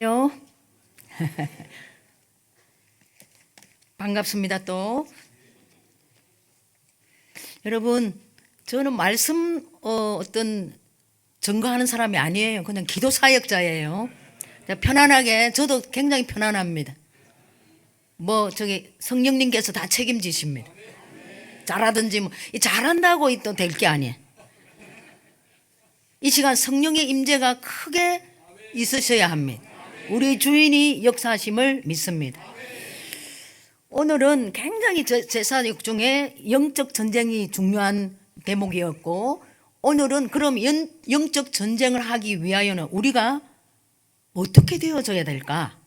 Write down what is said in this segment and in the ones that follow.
요. 반갑습니다. 또 여러분, 저는 말씀 어떤 증거하는 사람이 아니에요. 그냥 기도 사역자예요. 편안하게, 저도 굉장히 편안합니다. 뭐 저기 성령님께서 다 책임지십니다. 잘하든지 뭐 잘한다고 또 될 게 아니에요. 이 시간 성령의 임재가 크게 있으셔야 합니다. 우리 주인이 역사하심을 믿습니다. 오늘은 굉장히 제 사역 중에 영적 전쟁이 중요한 대목이었고, 오늘은 그럼 영적 전쟁을 하기 위하여는 우리가 어떻게 되어져야 될까?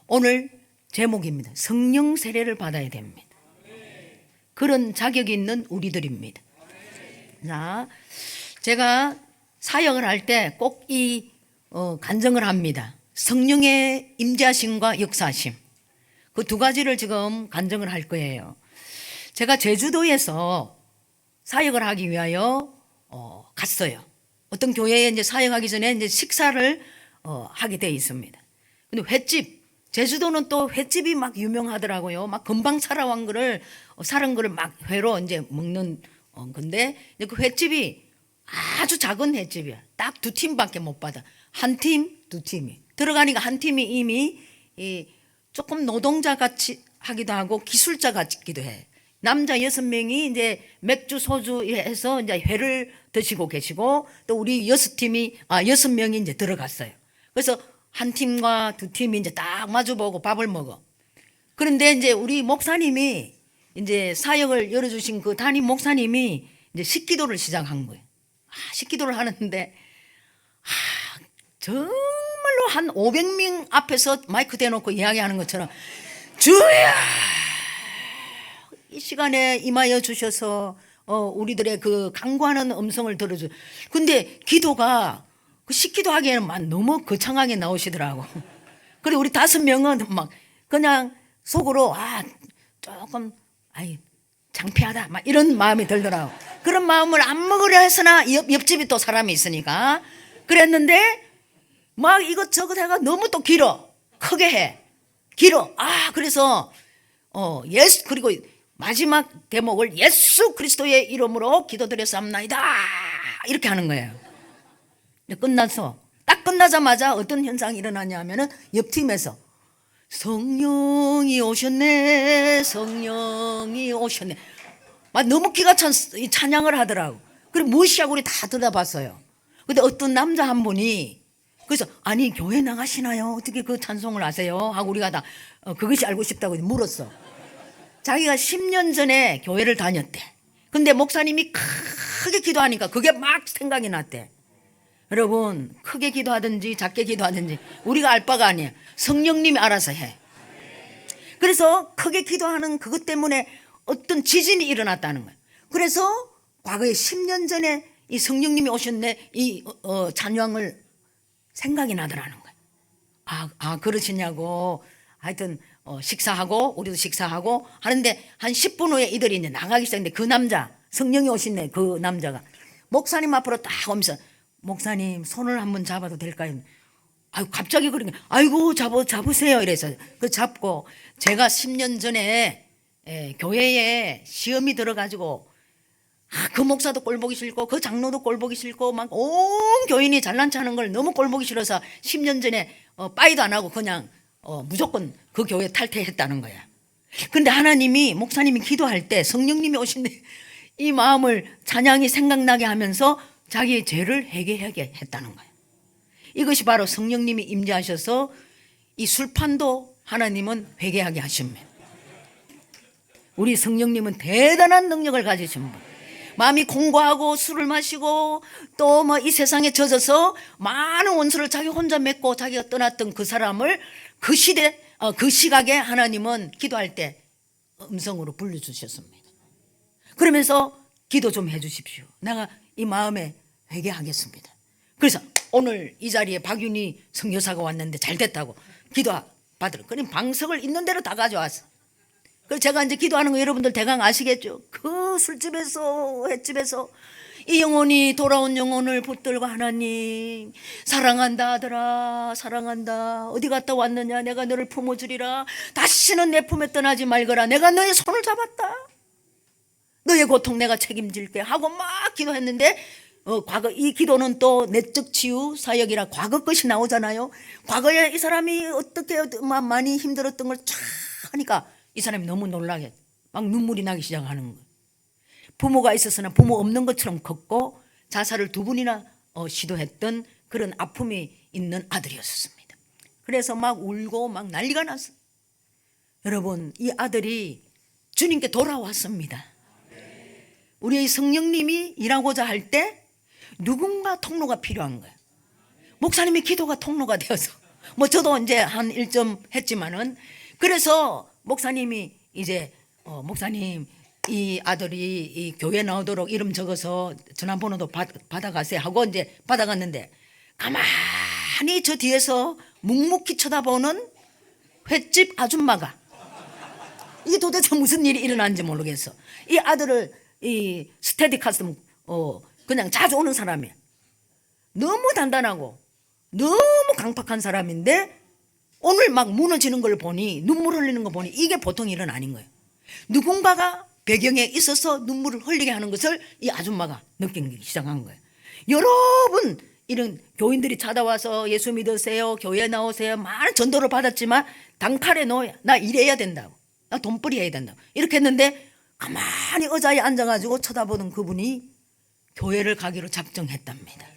오늘 제목입니다. 성령 세례를 받아야 됩니다. 그런 자격이 있는 우리들입니다. 자, 제가 사역을 할 때 꼭 이 간증을 합니다. 성령의 임재하심과 역사하심, 그 두 가지를 지금 간증을 할 거예요. 제가 제주도에서 사역을 하기 위하여 갔어요. 어떤 교회에 이제 사역하기 전에 이제 식사를 하게 돼 있습니다. 근데 횟집, 제주도는 또 횟집이 막 유명하더라고요. 막 금방 살아온 거를 사는 거를 막 회로 이제 먹는 건데, 그 횟집이 아주 작은 횟집이야. 딱 두 팀밖에 못 받아. 한 팀, 두 팀이 들어가니까 한 팀이 이미 조금 노동자 같이 하기도 하고 기술자 같기도 해. 남자 6명이 이제 맥주 소주 해서 이제 회를 드시고 계시고, 또 우리 6명이 이제 들어갔어요. 그래서 한 팀과 두 팀이 이제 딱 마주보고 밥을 먹어. 그런데 이제 우리 목사님이 이제 사역을 열어주신 그 담임 목사님이 이제 식기도를 시작한 거예요. 식기도를 하는데 정말로 한 500명 앞에서 마이크 대놓고 이야기하는 것처럼, 주야 이 시간에 임하여 주셔서 우리들의 그 간구하는 음성을 들어줘. 근데 기도가 그 식기도 하기에는 너무 거창하게 나오시더라고. 그리고 우리 5명은 막 그냥 속으로 조금 창피하다 막 이런 마음이 들더라고. 그런 마음을 안 먹으려 했으나 옆집이 또 사람이 있으니까 그랬는데, 막 이것저것 해가 너무 또 길어. 크게 해. 길어. 그래서 예수, 그리고 마지막 대목을 예수 그리스도의 이름으로 기도드렸사옵나이다 이렇게 하는 거예요. 딱 끝나자마자 어떤 현상이 일어나냐 하면은 옆팀에서 성령이 오셨네, 성령이 오셨네, 막 너무 기가 찬 찬양을 하더라고. 그리고 무시하고 우리 다 들어봤어요. 근데 어떤 남자 한 분이 그래서 아니 교회 나가시나요? 어떻게 그 찬송을 하세요? 하고 우리가 다 그것이 알고 싶다고 물었어. 자기가 10년 전에 교회를 다녔대. 근데 목사님이 크게 기도하니까 그게 막 생각이 났대. 여러분, 크게 기도하든지 작게 기도하든지 우리가 알 바가 아니에요. 성령님이 알아서 해. 그래서 크게 기도하는 그것 때문에 어떤 지진이 일어났다는 거예요. 그래서 과거에 10년 전에 이 성령님이 오셨네 이 찬양을 생각이 나더라는 거예요. 그러시냐고. 하여튼 식사하고 우리도 식사하고 하는데 한 10분 후에 이들이 이제 나가기 시작했는데, 그 남자, 성령이 오셨네 그 남자가 목사님 앞으로 딱 오면서, 목사님 손을 한번 잡아도 될까요? 갑자기 그러니까 아이고 잡으세요 이래서 그 잡고, 제가 10년 전에 교회에 시험이 들어가지고 그 목사도 꼴보기 싫고 그 장로도 꼴보기 싫고 막 온 교인이 잘난 체 하는 걸 너무 꼴보기 싫어서 10년 전에 빠이도 안 하고 그냥 무조건 그 교회 탈퇴했다는 거야. 근데 하나님이, 목사님이 기도할 때 성령님이 오신데 이 마음을 찬양이 생각나게 하면서 자기의 죄를 회개하게 했다는 거예요. 이것이 바로 성령님이 임재하셔서 이 술판도 하나님은 회개하게 하십니다. 우리 성령님은 대단한 능력을 가지신 분. 마음이 공고하고 술을 마시고 또 뭐 이 세상에 젖어서 많은 원수를 자기 혼자 맺고 자기가 떠났던 그 사람을 그 시대, 그 시각에 하나님은 기도할 때 음성으로 불러주셨습니다. 그러면서 기도 좀 해주십시오. 내가 이 마음에 회개하겠습니다. 그래서 오늘 이 자리에 박윤희 선교사가 왔는데 잘 됐다고 기도 받으러, 그럼 방석을 있는 대로 다 가져왔어. 그래서 제가 이제 기도하는 거 여러분들 대강 아시겠죠? 그 술집에서 횟집에서 이 영혼이 돌아온 영혼을 붙들고 하나님 사랑한다 아들아 사랑한다 어디 갔다 왔느냐 내가 너를 품어주리라 다시는 내 품에 떠나지 말거라 내가 너의 손을 잡았다 너의 고통 내가 책임질게 하고 막 기도했는데 과거 이 기도는 또 내적 치유 사역이라 과거 것이 나오잖아요. 과거에 이 사람이 어떻게 많이 힘들었던 걸 쫙 하니까 이 사람이 너무 놀라게 막 눈물이 나기 시작하는 거예요. 부모가 있었으나 부모 없는 것처럼 컸고 자살을 2번이나 시도했던 그런 아픔이 있는 아들이었습니다. 그래서 막 울고 막 난리가 났어요. 여러분 이 아들이 주님께 돌아왔습니다. 우리 성령님이 일하고자 할 때 누군가 통로가 필요한 거예요. 목사님의 기도가 통로가 되어서 저도 이제 한 1점 했지만은 그래서 목사님이 이제 목사님 이 아들이 이 교회 나오도록 이름 적어서 전화번호도 받아가세요 하고 이제 받아갔는데 가만히 저 뒤에서 묵묵히 쳐다보는 횟집 아줌마가 이게 도대체 무슨 일이 일어났는지 모르겠어. 이 아들을 이 스테디 카스텀 그냥 자주 오는 사람이야. 너무 단단하고 너무 강팍한 사람인데 오늘 막 무너지는 걸 보니 눈물 흘리는 거 보니 이게 보통 일은 아닌 거예요. 누군가가 배경에 있어서 눈물을 흘리게 하는 것을 이 아줌마가 느끼기 시작한 거예요. 여러분 이런 교인들이 찾아와서 예수 믿으세요 교회 나오세요 많은 전도를 받았지만 단칼에 놓아야 나 일해야 된다고 나 돈벌이 해야 된다고 이렇게 했는데 가만히 의자에 앉아가지고 쳐다보던 그분이 교회를 가기로 작정했답니다.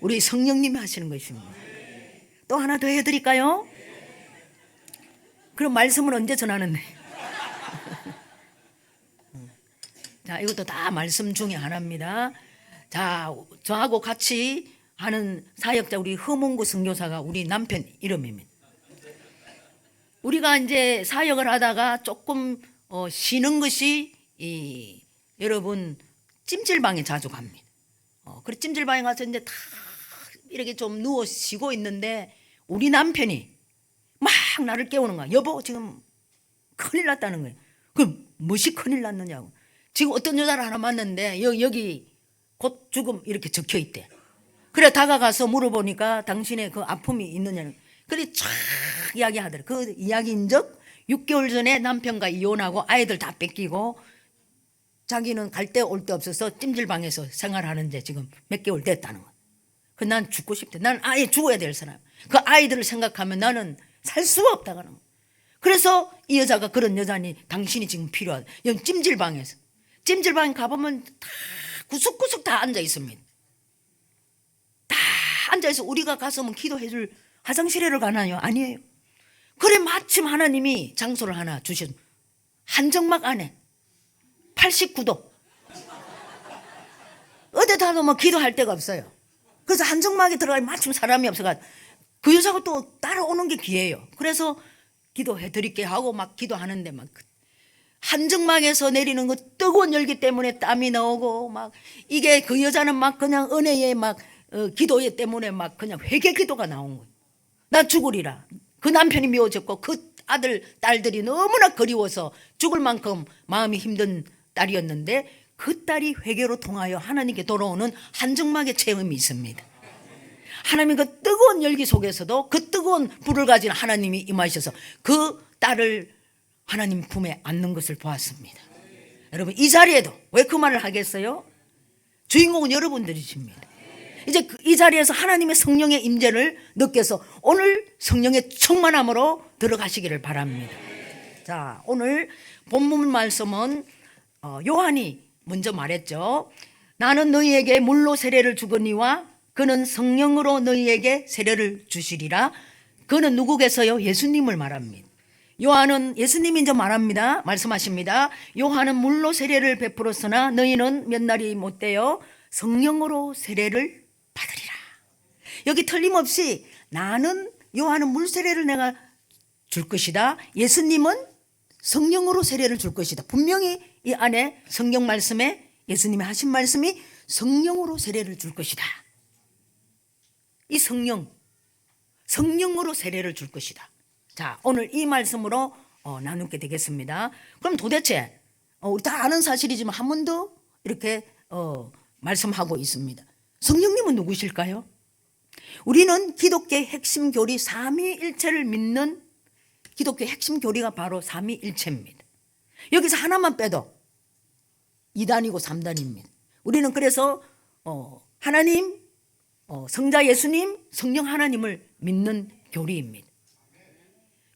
우리 성령님이 하시는 것입니다. 또 하나 더 해드릴까요? 그럼 말씀은 언제 전하는데? 자, 이것도 다 말씀 중에 하나입니다. 자, 저하고 같이 하는 사역자 우리 허몽구 선교사가 우리 남편 이름입니다. 우리가 이제 사역을 하다가 조금 쉬는 것이 여러분 찜질방에 자주 갑니다. 그래 찜질방에 가서 이제 다 이렇게 좀 누워 쉬고 있는데 우리 남편이 막 나를 깨우는 거야. 여보 지금 큰일 났다는 거예요. 그럼 무엇이 큰일 났느냐고. 지금 어떤 여자를 하나 만났는데 여기 곧 죽음 이렇게 적혀 있대. 그래 다가가서 물어보니까 당신의 그 아픔이 있느냐는. 그래 쫙 이야기하더래. 그 이야기인즉 6개월 전에 남편과 이혼하고 아이들 다 뺏기고 자기는 갈 데 올 데 없어서 찜질방에서 생활하는데 지금 몇 개월 됐다는 거야. 난 죽고 싶대. 난 아예 죽어야 될 사람. 그 아이들을 생각하면 나는 살 수가 없다는 거야. 그래서 이 여자가 그런 여자니 당신이 지금 필요하다. 여기 찜질방에서. 찜질방에 가보면 다 구석구석 다 앉아 있습니다. 다 앉아 있어. 우리가 가서 뭐 기도해 줄 화장실에를 가나요? 아니에요. 그래 마침 하나님이 장소를 하나 주신 한정막 안에 89도 어디 가도 뭐 기도할 데가 없어요. 그래서 한정막에 들어가면 마침 사람이 없어가 그 여자가 또 따라오는 게 기회예요. 그래서 기도해 드릴게 하고 막 기도하는데 막 한정막에서 내리는 그 뜨거운 열기 때문에 땀이 나오고 막 이게 그 여자는 막 그냥 은혜에 막 기도에 때문에 막 그냥 회개 기도가 나온 거예요. 나 죽으리라. 그 남편이 미워졌고 그 아들 딸들이 너무나 그리워서 죽을 만큼 마음이 힘든 딸이었는데 그 딸이 회개로 통하여 하나님께 돌아오는 한정막의 체험이 있습니다. 하나님 그 뜨거운 열기 속에서도 그 뜨거운 불을 가진 하나님이 임하셔서 그 딸을 하나님 품에 안는 것을 보았습니다. 여러분 이 자리에도 왜 그 말을 하겠어요? 주인공은 여러분들이십니다. 이제 이 자리에서 하나님의 성령의 임재를 느껴서 오늘 성령의 충만함으로 들어가시기를 바랍니다. 자, 오늘 본문 말씀은 요한이 먼저 말했죠. 나는 너희에게 물로 세례를 주거니와 그는 성령으로 너희에게 세례를 주시리라. 그는 누구겠어요? 예수님을 말합니다. 요한은 예수님이 이제 말합니다. 말씀하십니다. 요한은 물로 세례를 베풀었으나 너희는 몇 날이 못되어 성령으로 세례를 받으리라. 여기 틀림없이 나는 요한은 물 세례를 내가 줄 것이다. 예수님은 성령으로 세례를 줄 것이다. 분명히 이 안에 성경 말씀에 예수님이 하신 말씀이 성령으로 세례를 줄 것이다. 이 성령으로 세례를 줄 것이다. 자, 오늘 이 말씀으로 나누게 되겠습니다. 그럼 도대체 우리 다 아는 사실이지만 한 번 더 이렇게 말씀하고 있습니다. 성령님은 누구실까요? 우리는 기독교의 핵심 교리 삼위일체를 믿는 기독교의 핵심 교리가 바로 삼위일체입니다. 여기서 하나만 빼도 2단이고 3단입니다. 우리는 그래서 하나님, 성자 예수님, 성령 하나님을 믿는 교리입니다.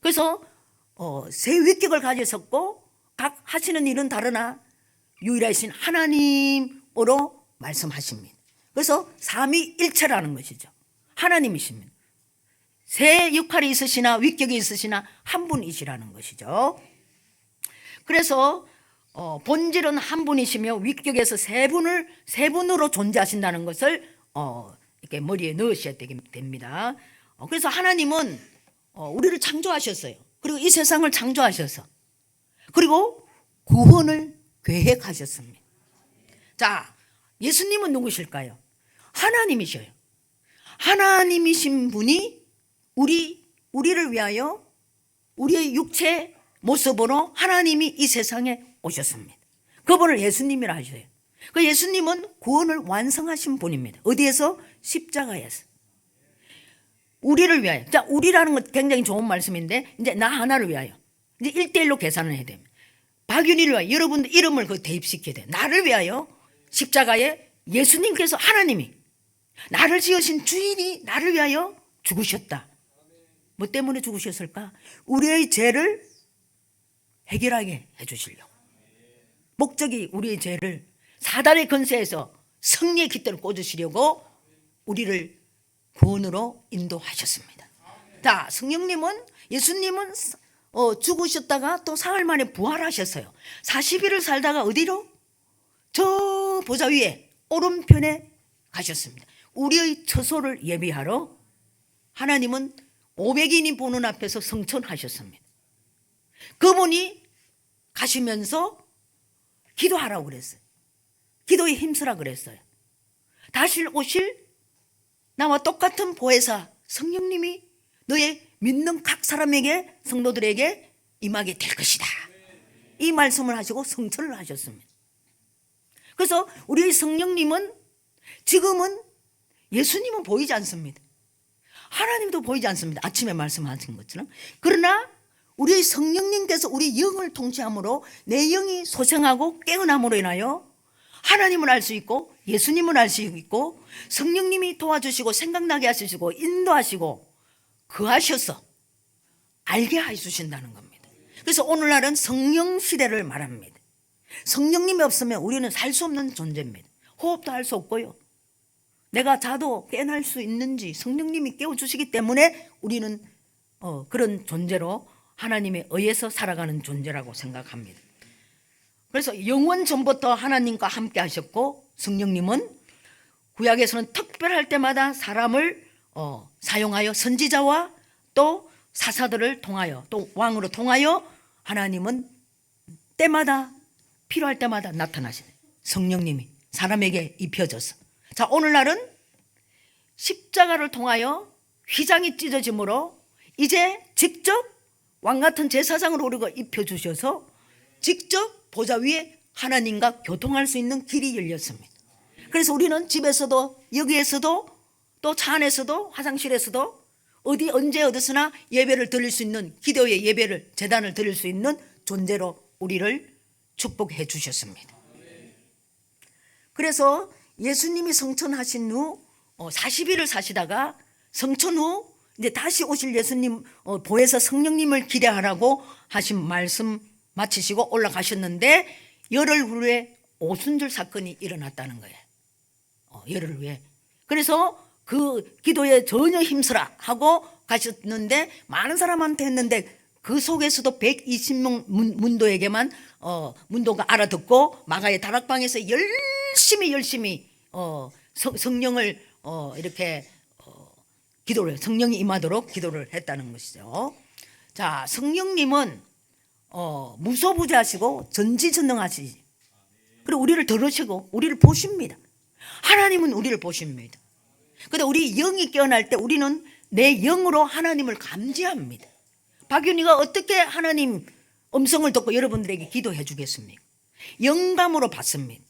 그래서 세 위격을 가지셨고 각 하시는 일은 다르나 유일하신 하나님으로 말씀하십니다. 그래서 삼위일체라는 것이죠. 하나님이십니다. 세 역할이 있으시나 위격이 있으시나 한 분이시라는 것이죠. 그래서 본질은 한 분이시며 위격에서 세 분으로 존재하신다는 것을 이렇게 머리에 넣으셔야 됩니다. 그래서 하나님은 우리를 창조하셨어요. 그리고 이 세상을 창조하셔서 그리고 구원을 계획하셨습니다. 자, 예수님은 누구실까요? 하나님이셔요. 하나님이신 분이 우리를 위하여 우리의 육체 모습으로 하나님이 이 세상에 오셨습니다. 그분을 예수님이라 하셔요. 그 예수님은 구원을 완성하신 분입니다. 어디에서? 십자가에서. 우리를 위하여. 자, 우리라는 건 굉장히 좋은 말씀인데 이제 나 하나를 위하여. 이제 1대1로 계산을 해야 됩니다. 박윤희를 위하여 여러분들 이름을 대입시켜야 돼요. 나를 위하여 십자가에 예수님께서 하나님이 나를 지으신 주인이 나를 위하여 죽으셨다. 뭐 때문에 죽으셨을까? 우리의 죄를 해결하게 해주시려고. 목적이 우리의 죄를 사단의 권세에서 승리의 깃대를 꽂으시려고 우리를 구원으로 인도하셨습니다. 자, 성령님은 예수님은 죽으셨다가 또 사흘 만에 부활하셨어요. 40일을 살다가 어디로? 저 보좌 위에 오른편에 가셨습니다. 우리의 처소를 예비하러 하나님은 500인이 보는 앞에서 성천하셨습니다. 그분이 가시면서 기도하라고 그랬어요. 기도에 힘쓰라 그랬어요. 다시 오실 나와 똑같은 보혜사 성령님이 너의 믿는 각 사람에게 성도들에게 임하게 될 것이다. 이 말씀을 하시고 성천을 하셨습니다. 그래서 우리의 성령님은 지금은 예수님은 보이지 않습니다. 하나님도 보이지 않습니다. 아침에 말씀하신 것처럼. 그러나 우리의 성령님께서 우리 영을 통치함으로 내 영이 소생하고 깨어남으로 인하여 하나님을 알 수 있고 예수님을 알 수 있고 성령님이 도와주시고 생각나게 하시고 인도하시고 그하셔서 알게 해주신다는 겁니다. 그래서 오늘날은 성령 시대를 말합니다. 성령님이 없으면 우리는 살 수 없는 존재입니다. 호흡도 할 수 없고요. 내가 자도 깨어날 수 있는지 성령님이 깨워주시기 때문에 우리는 그런 존재로 하나님에 의해서 살아가는 존재라고 생각합니다. 그래서 영원 전부터 하나님과 함께 하셨고 성령님은 구약에서는 특별할 때마다 사람을 사용하여 선지자와 또 사사들을 통하여 또 왕으로 통하여 하나님은 때마다 필요할 때마다 나타나시네. 성령님이 사람에게 입혀져서. 자, 오늘날은 십자가를 통하여 휘장이 찢어짐으로 이제 직접 왕같은 제사장을 우리가 입혀주셔서 직접 보좌 위에 하나님과 교통할 수 있는 길이 열렸습니다. 그래서 우리는 집에서도 여기에서도 또 차 안에서도 화장실에서도 어디 언제 어디서나 예배를 드릴 수 있는 기도의 예배를 제단을 드릴 수 있는 존재로 우리를 축복해 주셨습니다. 그래서 예수님이 성천하신 후 40일을 사시다가 성천 후 이제 다시 오실 예수님 보혜사 성령님을 기대하라고 하신 말씀 마치시고 올라가셨는데 열흘 후에 오순절 사건이 일어났다는 거예요. 열흘 후에. 그래서 그 기도에 전혀 힘쓰라 하고 가셨는데 많은 사람한테 했는데 그 속에서도 120명 문도에게만 문도가 알아듣고 마가의 다락방에서 열심히 성령을 이렇게 기도를 성령이 임하도록 기도를 했다는 것이죠. 자, 성령님은 무소부재하시고 전지전능하시지. 그리고 우리를 들으시고 우리를 보십니다. 하나님은 우리를 보십니다. 그런데 우리 영이 깨어날 때 우리는 내 영으로 하나님을 감지합니다. 박윤희가 어떻게 하나님 음성을 듣고 여러분들에게 기도해 주겠습니까? 영감으로 받습니다.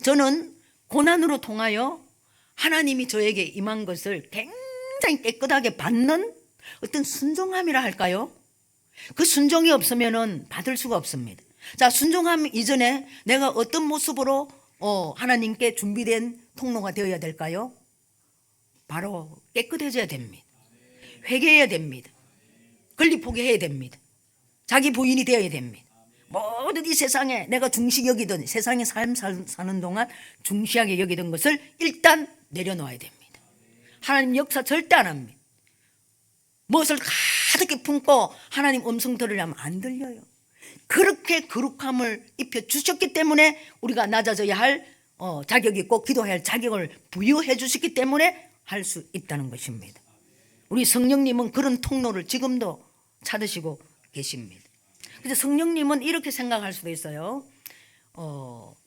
저는 고난으로 통하여 하나님이 저에게 임한 것을 굉장히 깨끗하게 받는 어떤 순종함이라 할까요? 그 순종이 없으면 받을 수가 없습니다. 자, 순종함 이전에 내가 어떤 모습으로 하나님께 준비된 통로가 되어야 될까요? 바로 깨끗해져야 됩니다. 회개해야 됩니다. 권리 포기해야 됩니다. 자기 부인이 되어야 됩니다. 모든 이 세상에 내가 중시 여기던 세상의 삶 사는 동안 중시하게 여기던 것을 일단 내려놓아야 됩니다. 하나님 역사 절대 안 합니다. 무엇을 가득히 품고 하나님 음성 들으려면 안 들려요. 그렇게 거룩함을 입혀주셨기 때문에 우리가 낮아져야 할 자격이 있고 기도해야 할 자격을 부여해 주셨기 때문에 할 수 있다는 것입니다. 우리 성령님은 그런 통로를 지금도 찾으시고 계십니다. 그래서 성령님은 이렇게 생각할 수도 있어요.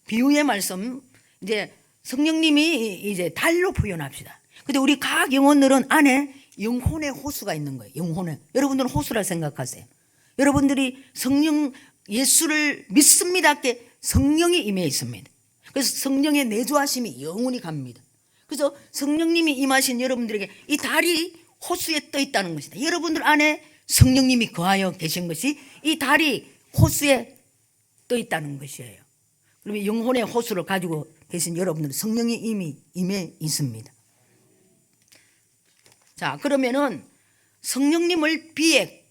비유의 말씀, 이제 성령님이 이제 달로 표현합시다. 근데 우리 각 영혼들은 안에 영혼의 호수가 있는 거예요. 영혼의. 여러분들은 호수라 생각하세요. 여러분들이 성령 예수를 믿습니다께 성령이 임해 있습니다. 그래서 성령의 내주하심이 영원히 갑니다. 그래서 성령님이 임하신 여러분들에게 이 달이 호수에 떠 있다는 것이다. 여러분들 안에 성령님이 거하여 계신 것이 이 달이 호수에 떠 있다는 것이에요. 그러면 영혼의 호수를 가지고 계신 여러분들은 성령이 이미 임해 있습니다. 자, 그러면은 성령님을 비에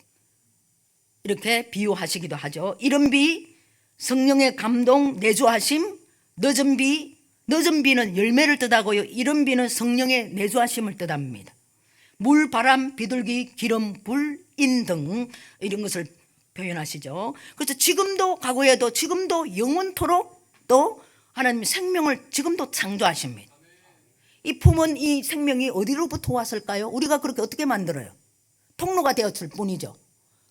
이렇게 비유하시기도 하죠. 이른 비, 성령의 감동, 내주하심, 늦은 비는 열매를 뜻하고요. 이른 비는 성령의 내주하심을 뜻합니다. 물, 바람, 비둘기, 기름, 불, 인 등 이런 것을 표현하시죠. 그래서 지금도 과거에도 지금도 영원토록 또 하나님 생명을 지금도 창조하십니다. 이 품은 이 생명이 어디로부터 왔을까요? 우리가 그렇게 어떻게 만들어요? 통로가 되었을 뿐이죠.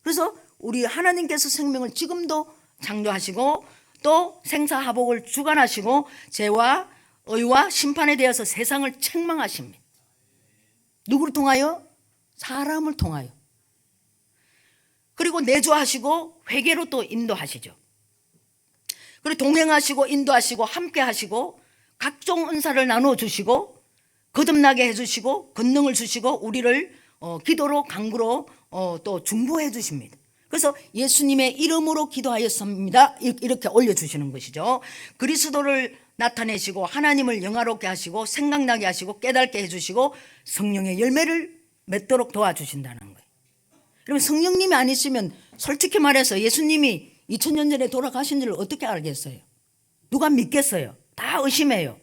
그래서 우리 하나님께서 생명을 지금도 창조하시고 또 생사화복을 주관하시고 죄와 의와 심판에 대해서 세상을 책망하십니다. 누구를 통하여? 사람을 통하여. 그리고 내주하시고 회개로 또 인도하시죠. 그리고 동행하시고 인도하시고 함께 하시고 각종 은사를 나누어 주시고 거듭나게 해주시고 권능을 주시고 우리를 기도로 강구로 또 중보해 주십니다. 그래서 예수님의 이름으로 기도하였습니다. 이렇게 올려주시는 것이죠. 그리스도를 나타내시고 하나님을 영화롭게 하시고 생각나게 하시고 깨닫게 해주시고 성령의 열매를 맺도록 도와주신다는 거예요. 그러면 성령님이 아니시면 솔직히 말해서 예수님이 2000년 전에 돌아가신 줄 어떻게 알겠어요? 누가 믿겠어요? 다 의심해요.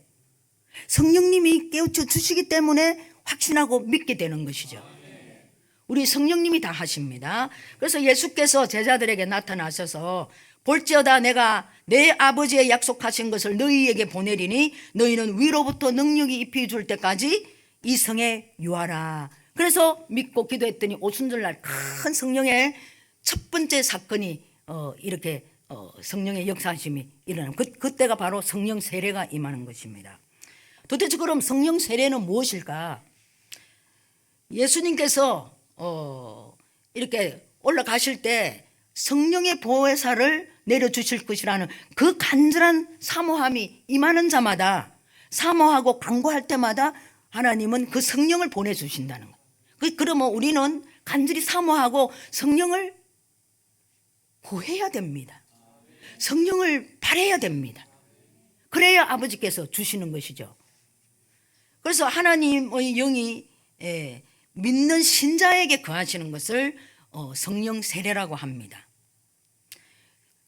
성령님이 깨우쳐 주시기 때문에 확신하고 믿게 되는 것이죠. 우리 성령님이 다 하십니다. 그래서 예수께서 제자들에게 나타나셔서 볼지어다 내가 내 아버지의 약속하신 것을 너희에게 보내리니 너희는 위로부터 능력이 입혀줄 때까지 이 성에 유하라. 그래서 믿고 기도했더니 오순절날 큰 성령의 첫 번째 사건이 이렇게 성령의 역사하심이 일어나는 그때가 바로 성령 세례가 임하는 것입니다. 도대체 그럼 성령 세례는 무엇일까? 예수님께서 이렇게 올라가실 때 성령의 보혜사를 내려주실 것이라는 그 간절한 사모함이 임하는 자마다 사모하고 간구할 때마다 하나님은 그 성령을 보내주신다는 거예요. 그러면 우리는 간절히 사모하고 성령을 구해야 됩니다. 성령을 바라야 됩니다. 그래야 아버지께서 주시는 것이죠. 그래서 하나님의 영이 믿는 신자에게 거하시는 것을 성령 세례라고 합니다.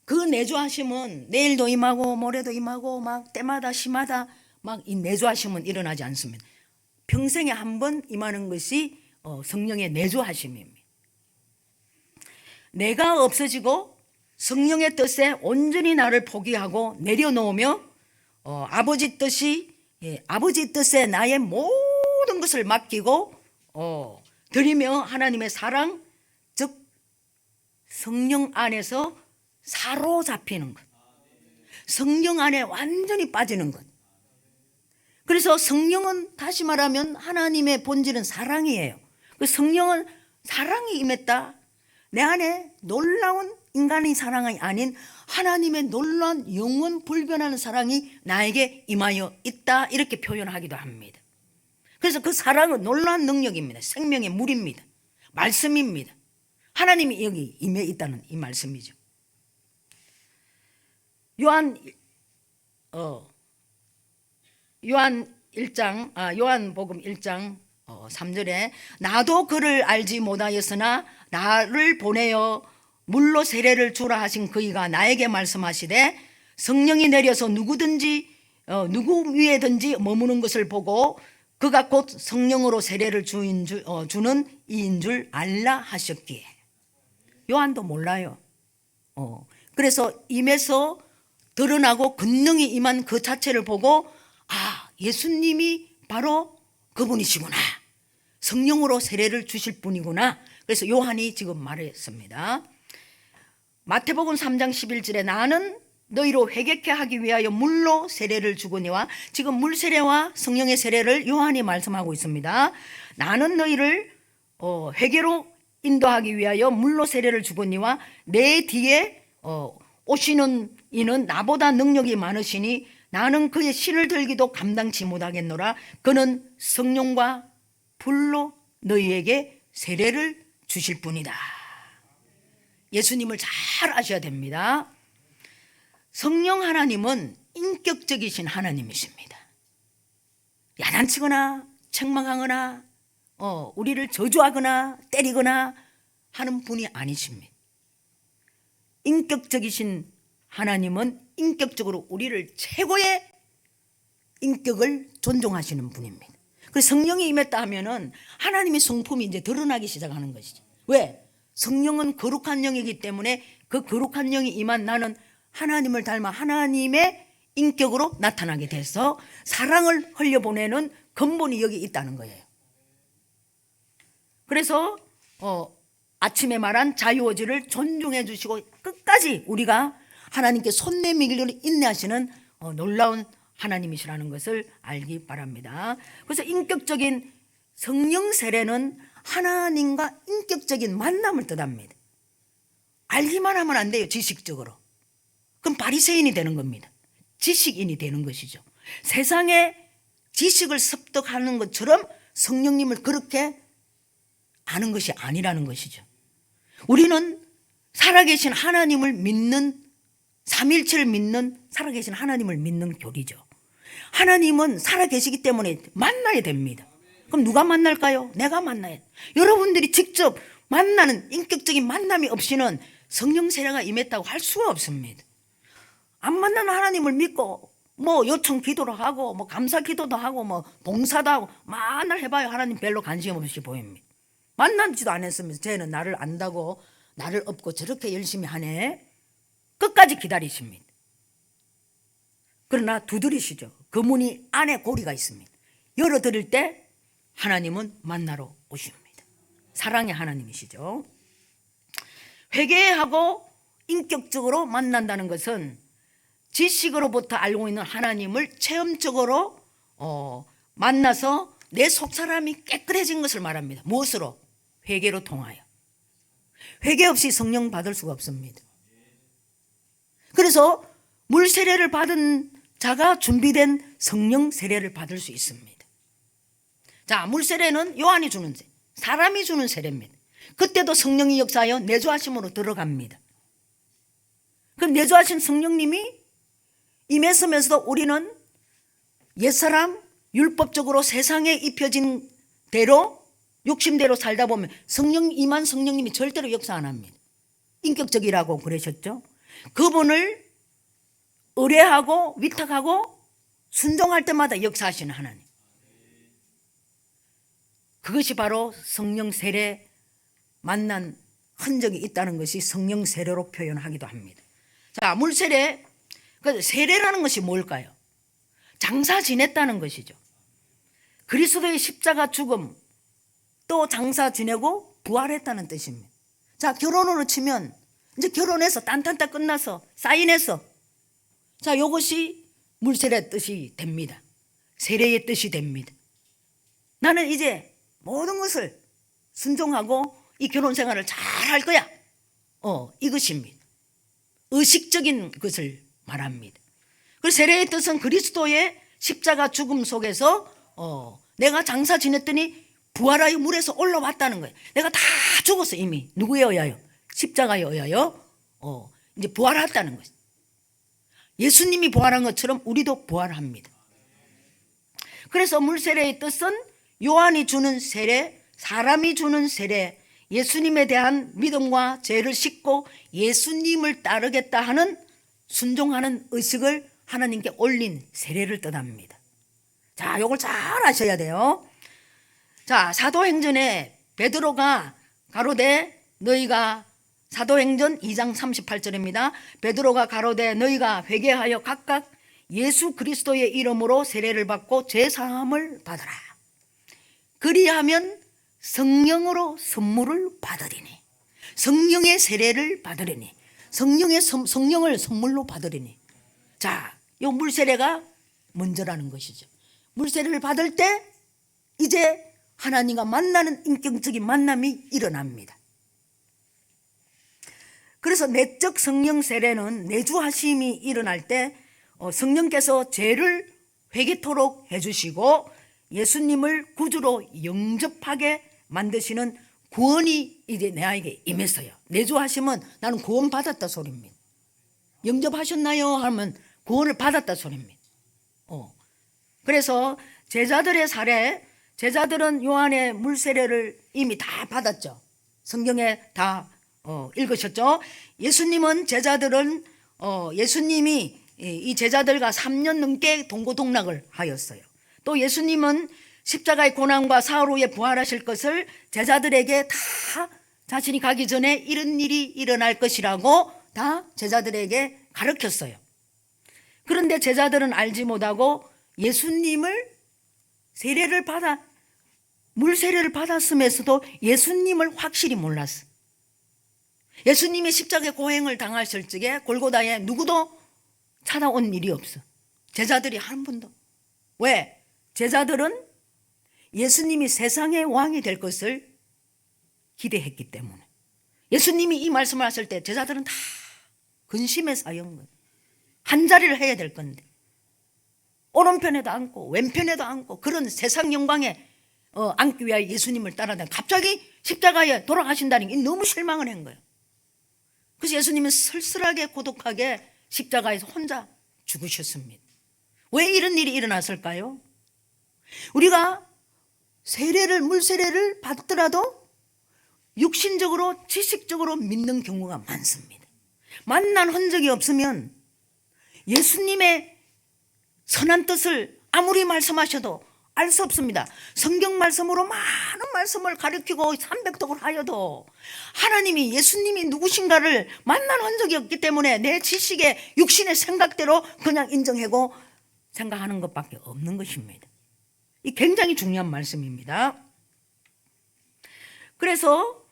그 내주하심은 내일도 임하고 모레도 임하고 막 때마다 시마다 막 이 내주하심은 일어나지 않습니다. 평생에 한 번 임하는 것이 성령의 내주하심입니다. 내가 없어지고 성령의 뜻에 온전히 나를 포기하고 내려놓으며 아버지 뜻에 나의 모든 것을 맡기고 드리며 하나님의 사랑 즉 성령 안에서 사로잡히는 것, 성령 안에 완전히 빠지는 것. 그래서 성령은 다시 말하면 하나님의 본질은 사랑이에요. 그 성령은 사랑이 임했다. 내 안에 놀라운 인간의 사랑이 아닌 하나님의 놀라운 영원 불변하는 사랑이 나에게 임하여 있다, 이렇게 표현하기도 합니다. 그래서 그 사랑은 놀라운 능력입니다. 생명의 물입니다. 말씀입니다. 하나님이 여기 임해 있다는 이 말씀이죠. 요한복음 1장 3절에 나도 그를 알지 못하였으나 나를 보내어 물로 세례를 주라 하신 그이가 나에게 말씀하시되 성령이 내려서 누구 위에든지 머무는 것을 보고 그가 곧 성령으로 세례를 주는 이인 줄 알라 하셨기에. 요한도 몰라요. 그래서 임해서 드러나고 권능이 임한 그 자체를 보고 예수님이 바로 그분이시구나, 성령으로 세례를 주실 분이구나. 그래서 요한이 지금 말했습니다. 마태복음 3장 11절에 나는 너희로 회개케 하기 위하여 물로 세례를 주거니와, 지금 물 세례와 성령의 세례를 요한이 말씀하고 있습니다. 나는 너희를 회개로 인도하기 위하여 물로 세례를 주거니와 내 뒤에 오시는 이는 나보다 능력이 많으시니 나는 그의 신을 들기도 감당치 못하겠노라. 그는 성령과 불로 너희에게 세례를 주실 분이다. 예수님을 잘 아셔야 됩니다. 성령 하나님은 인격적이신 하나님이십니다. 야단치거나 책망하거나 우리를 저주하거나 때리거나 하는 분이 아니십니다. 인격적이신 하나님은 인격적으로 우리를 최고의 인격을 존중하시는 분입니다. 그래서 성령이 임했다 하면은 하나님의 성품이 이제 드러나기 시작하는 것이죠. 왜? 성령은 거룩한 영이기 때문에 그 거룩한 영이 임한 나는 하나님을 닮아 하나님의 인격으로 나타나게 돼서 사랑을 흘려보내는 근본이 여기 있다는 거예요. 그래서 아침에 말한 자유의지를 존중해 주시고 끝까지 우리가 하나님께 손 내밀기로 인내하시는 놀라운 하나님이시라는 것을 알기 바랍니다. 그래서 인격적인 성령 세례는 하나님과 인격적인 만남을 뜻합니다. 알기만 하면 안 돼요. 지식적으로. 그럼 바리새인이 되는 겁니다. 지식인이 되는 것이죠. 세상에 지식을 습득하는 것처럼 성령님을 그렇게 아는 것이 아니라는 것이죠. 우리는 살아계신 하나님을 믿는, 삼일체를 믿는, 살아계신 하나님을 믿는 교리죠. 하나님은 살아계시기 때문에 만나야 됩니다. 그럼 누가 만날까요? 내가 만나야 돼요. 여러분들이 직접 만나는 인격적인 만남이 없이는 성령 세례가 임했다고 할 수가 없습니다. 안 만나는 하나님을 믿고 요청 기도를 하고 감사 기도도 하고 봉사도 하고 만날 해봐요. 하나님 별로 관심 없이 보입니다. 만나지도 않았으면서 쟤는 나를 안다고 나를 업고 저렇게 열심히 하네. 끝까지 기다리십니다. 그러나 두드리시죠. 그 문이 안에 고리가 있습니다. 열어드릴 때 하나님은 만나러 오십니다. 사랑의 하나님이시죠. 회개하고 인격적으로 만난다는 것은 지식으로부터 알고 있는 하나님을 체험적으로 만나서 내 속사람이 깨끗해진 것을 말합니다. 무엇으로? 회개로 통하여. 회개 없이 성령 받을 수가 없습니다. 그래서 물 세례를 받은 자가 준비된 성령 세례를 받을 수 있습니다. 자, 물 세례는 요한이 주는 세례, 사람이 주는 세례입니다. 그때도 성령이 역사하여 내주하심으로 들어갑니다. 그럼 내주하신 성령님이 임했으면서도 우리는 옛사람 율법적으로 세상에 입혀진 대로 욕심대로 살다 보면 성령 임한 성령님이 절대로 역사 안 합니다. 인격적이라고 그러셨죠. 그분을 의뢰하고 위탁하고 순종할 때마다 역사하시는 하나님. 그것이 바로 성령 세례 만난 흔적이 있다는 것이 성령 세례로 표현하기도 합니다. 자, 물 세례. 그 세례라는 것이 뭘까요? 장사 지냈다는 것이죠. 그리스도의 십자가 죽음, 또 장사 지내고 부활했다는 뜻입니다. 자, 결혼으로 치면 이제 결혼해서 딴딴따 끝나서 사인해서, 자, 이것이 물세례의 뜻이 됩니다. 세례의 뜻이 됩니다. 나는 이제 모든 것을 순종하고 이 결혼 생활을 잘 할 거야. 이것입니다. 의식적인 것을 말합니다. 그래서 세례의 뜻은 그리스도의 십자가 죽음 속에서 내가 장사 지냈더니 부활하여 물에서 올라왔다는 거예요. 내가 다 죽었어 이미. 누구에 의하여? 십자가에 의하여 이제 부활했다는 거예요. 예수님이 부활한 것처럼 우리도 부활합니다. 그래서 물세례의 뜻은 요한이 주는 세례, 사람이 주는 세례, 예수님에 대한 믿음과 죄를 씻고 예수님을 따르겠다 하는 순종하는 의식을 하나님께 올린 세례를 뜻합니다. 자, 요걸 잘 아셔야 돼요. 자, 사도행전에 베드로가 가로되 너희가, 사도행전 2장 38절입니다. 베드로가 가로되 너희가 회개하여 각각 예수 그리스도의 이름으로 세례를 받고 죄사함을 받으라. 그리하면 성령으로 선물을 받으리니, 성령의 세례를 받으리니, 성령을 선물로 받으리니. 자, 요 물세례가 먼저라는 것이죠. 물세례를 받을 때 이제 하나님과 만나는 인격적인 만남이 일어납니다. 그래서 내적 성령 세례는 내주하심이 일어날 때 성령께서 죄를 회개토록 해주시고 예수님을 구주로 영접하게 만드시는 구원이 이제 내에게 임했어요. 내주하심은 나는 구원 받았다 소리입니다. 영접하셨나요? 하면 구원을 받았다 소리입니다. 그래서 제자들의 사례, 제자들은 요한의 물세례를 이미 다 받았죠. 성경에 다 읽으셨죠. 예수님은 제자들은 예수님이 이 제자들과 3년 넘게 동고동락을 하였어요. 또 예수님은 십자가의 고난과 사흘 후에 부활하실 것을 제자들에게 다 자신이 가기 전에 이런 일이 일어날 것이라고 다 제자들에게 가르쳤어요. 그런데 제자들은 알지 못하고 예수님을 물세례를 받았음에서도 예수님을 확실히 몰랐어. 예수님이 십자가의 고행을 당하실 적에 골고다에 누구도 찾아온 일이 없어. 제자들이 한 분도. 왜? 제자들은 예수님이 세상의 왕이 될 것을 기대했기 때문에. 예수님이 이 말씀을 하실 때 제자들은 다 근심에 쌓인 거예요. 한 자리를 해야 될 건데 오른편에도 앉고 왼편에도 앉고 그런 세상 영광에 앉기 위하여 예수님을 따라다니 갑자기 십자가에 돌아가신다는 게 너무 실망을 한 거예요. 그래서 예수님은 쓸쓸하게 고독하게 십자가에서 혼자 죽으셨습니다. 왜 이런 일이 일어났을까요? 우리가 물세례를 받더라도 육신적으로 지식적으로 믿는 경우가 많습니다. 만난 흔적이 없으면 예수님의 선한 뜻을 아무리 말씀하셔도 알 수 없습니다. 성경 말씀으로 많은 말씀을 가르치고 300독을 하여도 하나님이 예수님이 누구신가를 만난 흔적이 없기 때문에 내 지식의 육신의 생각대로 그냥 인정하고 생각하는 것밖에 없는 것입니다. 이 굉장히 중요한 말씀입니다. 그래서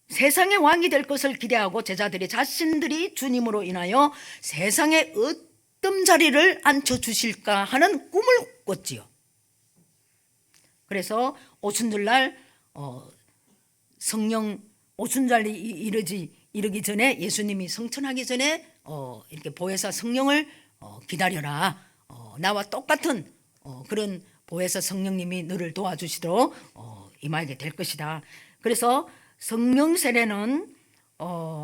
세상의 왕이 될 것을 기대하고 제자들이 자신들이 주님으로 인하여 세상에 어떤 자리를 앉혀주실까 하는 꿈을 꿨지요. 그래서 오순절날 성령 오순절이 이르기 전에 예수님이 성천하기 전에 이렇게 보혜사 성령을 기다려라. 나와 똑같은 그런 보혜사 성령님이 너를 도와주시도록 임하게 될 것이다. 그래서 성령 세례는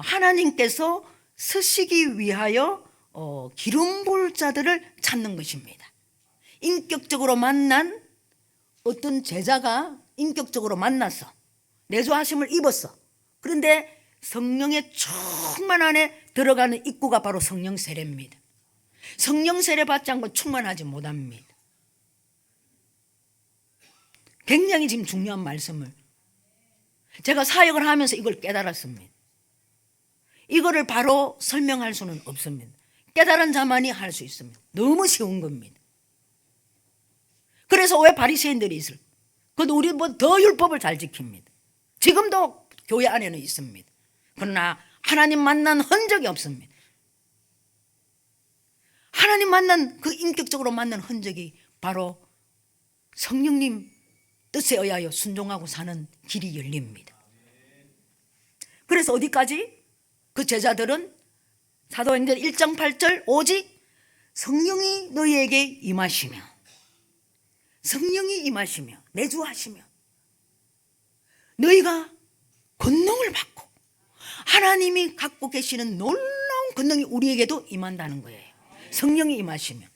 하나님께서 쓰시기 위하여 기름 부을 자들을 찾는 것입니다. 인격적으로 만난 어떤 제자가 인격적으로 만났어. 내주하심을 입었어. 그런데 성령의 충만 안에 들어가는 입구가 바로 성령 세례입니다. 성령 세례 받지 않고 충만하지 못합니다. 굉장히 지금 중요한 말씀을 제가 사역을 하면서 이걸 깨달았습니다. 이거를 바로 설명할 수는 없습니다. 깨달은 자만이 할 수 있습니다. 너무 쉬운 겁니다. 그래서 왜 바리새인들이 있을까? 그것도 우리 더 율법을 잘 지킵니다. 지금도 교회 안에는 있습니다. 그러나 하나님 만난 흔적이 없습니다. 하나님 만난 그 인격적으로 만난 흔적이 바로 성령님 뜻에 의하여 순종하고 사는 길이 열립니다. 그래서 어디까지? 그 제자들은 사도행전 1장 8절 오직 성령이 너희에게 임하시며 성령이 임하시며 내주하시며 너희가 권능을 받고 하나님이 갖고 계시는 놀라운 권능이 우리에게도 임한다는 거예요. 성령이 임하시며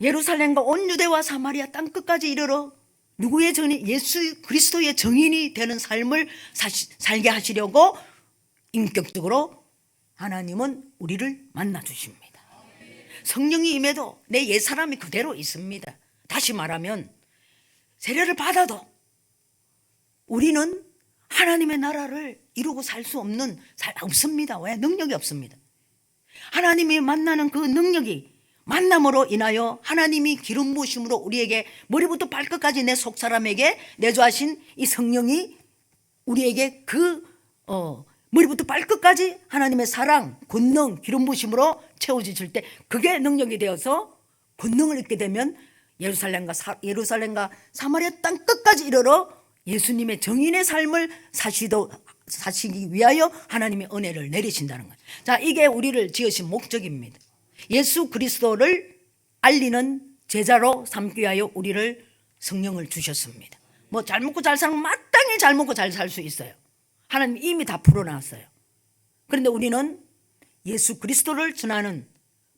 예루살렘과 온 유대와 사마리아 땅끝까지 이르러 누구의 정인? 예수 그리스도의 정인이 되는 삶을 살게 하시려고 인격적으로 하나님은 우리를 만나 주십니다. 성령이 임해도 내 옛사람이 그대로 있습니다. 다시 말하면 세례를 받아도 우리는 하나님의 나라를 이루고 살 수 없습니다. 왜? 능력이 없습니다. 하나님이 만나는 그 능력이 만남으로 인하여 하나님이 기름 부으심으로 우리에게 머리부터 발끝까지 내 속사람에게 내주하신 이 성령이 우리에게 머리부터 발끝까지 하나님의 사랑, 권능, 기름 부으심으로 채워지실 때 그게 능력이 되어서 권능을 얻게 되면 예루살렘과 사마리아 땅 끝까지 이르러 예수님의 정인의 삶을 사시기 위하여 하나님의 은혜를 내리신다는 거예요. 자, 이게 우리를 지으신 목적입니다. 예수 그리스도를 알리는 제자로 삼기 위하여 우리를 성령을 주셨습니다. 뭐 잘 먹고 잘 살면 마땅히 잘 먹고 잘 살 수 있어요. 하나님 이미 다 풀어놨어요. 그런데 우리는 예수 그리스도를 전하는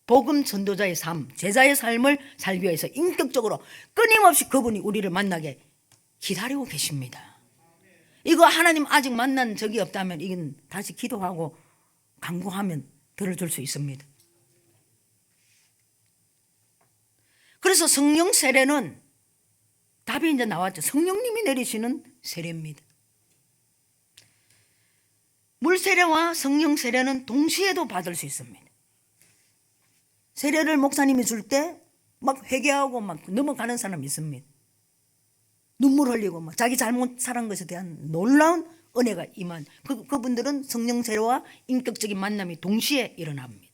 복음 전도자의 삶, 제자의 삶을 살기 위해서 인격적으로 끊임없이 그분이 우리를 만나게 기다리고 계십니다. 이거 하나님 아직 만난 적이 없다면 이건 다시 기도하고 간구하면 들어줄 수 있습니다. 그래서 성령 세례는 답이 이제 나왔죠. 성령님이 내리시는 세례입니다. 물 세례와 성령 세례는 동시에도 받을 수 있습니다. 세례를 목사님이 줄 때 막 회개하고 막 넘어가는 사람이 있습니다. 눈물 흘리고 막 자기 잘못 살은 것에 대한 놀라운 은혜가 임한 그분들은 성령 세례와 인격적인 만남이 동시에 일어납니다.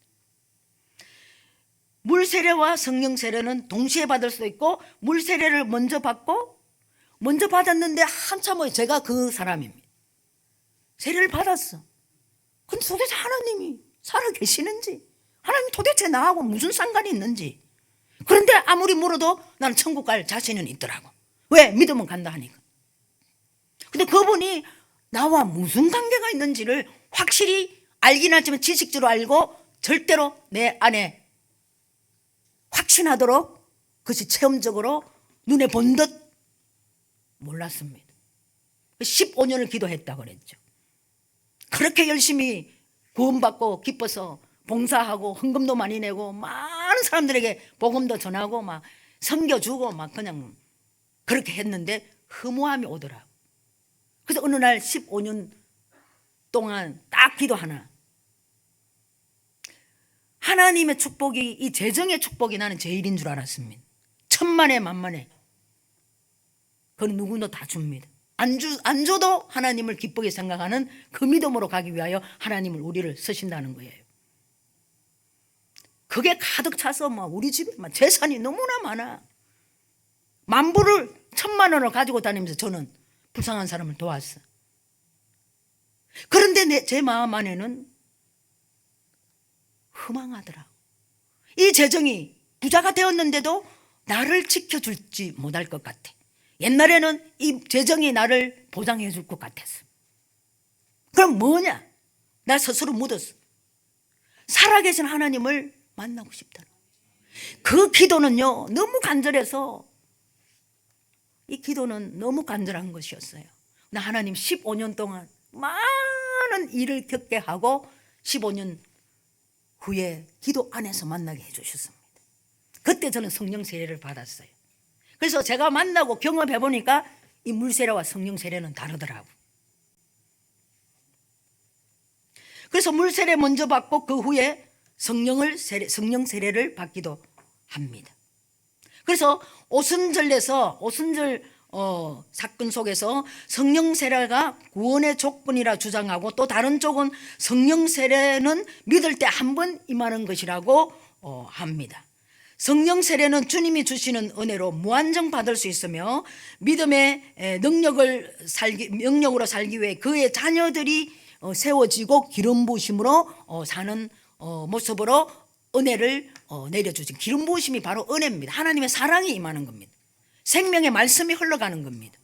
물 세례와 성령 세례는 동시에 받을 수도 있고 물 세례를 먼저 받았는데 한참 후에 제가 그 사람입니다. 세례를 받았어. 근데 도대체 하나님이 살아 계시는지 하나님 도대체 나하고 무슨 상관이 있는지 그런데 아무리 물어도 나는 천국 갈 자신은 있더라고. 왜? 믿으면 간다 하니까. 근데 그분이 나와 무슨 관계가 있는지를 확실히 알긴 하지만 지식적으로 알고 절대로 내 안에 확신하도록 그것이 체험적으로 눈에 본 듯 몰랐습니다. 15년을 기도했다고 그랬죠. 그렇게 열심히 구원받고 기뻐서 봉사하고 헌금도 많이 내고 많은 사람들에게 복음도 전하고 막 섬겨주고 막 그냥 그렇게 했는데 허무함이 오더라고. 그래서 어느 날 15년 동안 딱 기도 하나. 하나님의 축복이 이 재정의 축복이 나는 제일인 줄 알았습니다. 천만에 만만에. 그건 누구나 다 줍니다. 안 줘도 하나님을 기쁘게 생각하는 그 믿음으로 가기 위하여 하나님을 우리를 쓰신다는 거예요. 그게 가득 차서 막 우리 집에 막 재산이 너무나 많아. 10,000불을 1,000,000원을 가지고 다니면서 저는 불쌍한 사람을 도왔어. 그런데 제 마음 안에는 허망하더라. 이 재정이 부자가 되었는데도 나를 지켜줄지 못할 것 같아. 옛날에는 이 재정이 나를 보장해 줄 것 같았어. 그럼 뭐냐? 나 스스로 묻었어. 살아계신 하나님을 만나고 싶다. 그 기도는요 너무 간절해서 이 기도는 너무 간절한 것이었어요. 나 하나님 15년 동안 많은 일을 겪게 하고 15년 후에 기도 안에서 만나게 해주셨습니다. 그때 저는 성령 세례를 받았어요. 그래서 제가 만나고 경험해 보니까 이 물 세례와 성령 세례는 다르더라고. 그래서 물 세례 먼저 받고 그 후에 성령 세례를 받기도 합니다. 그래서 오순절 사건 속에서 성령 세례가 구원의 조건이라 주장하고 또 다른 쪽은 성령 세례는 믿을 때 한 번 임하는 것이라고 합니다. 성령 세례는 주님이 주시는 은혜로 무한정 받을 수 있으며 믿음의 능력으로 살기 위해 그의 자녀들이 세워지고 기름 부으심으로 사는 모습으로 은혜를 내려주신 기름 부으심이 바로 은혜입니다. 하나님의 사랑이 임하는 겁니다. 생명의 말씀이 흘러가는 겁니다.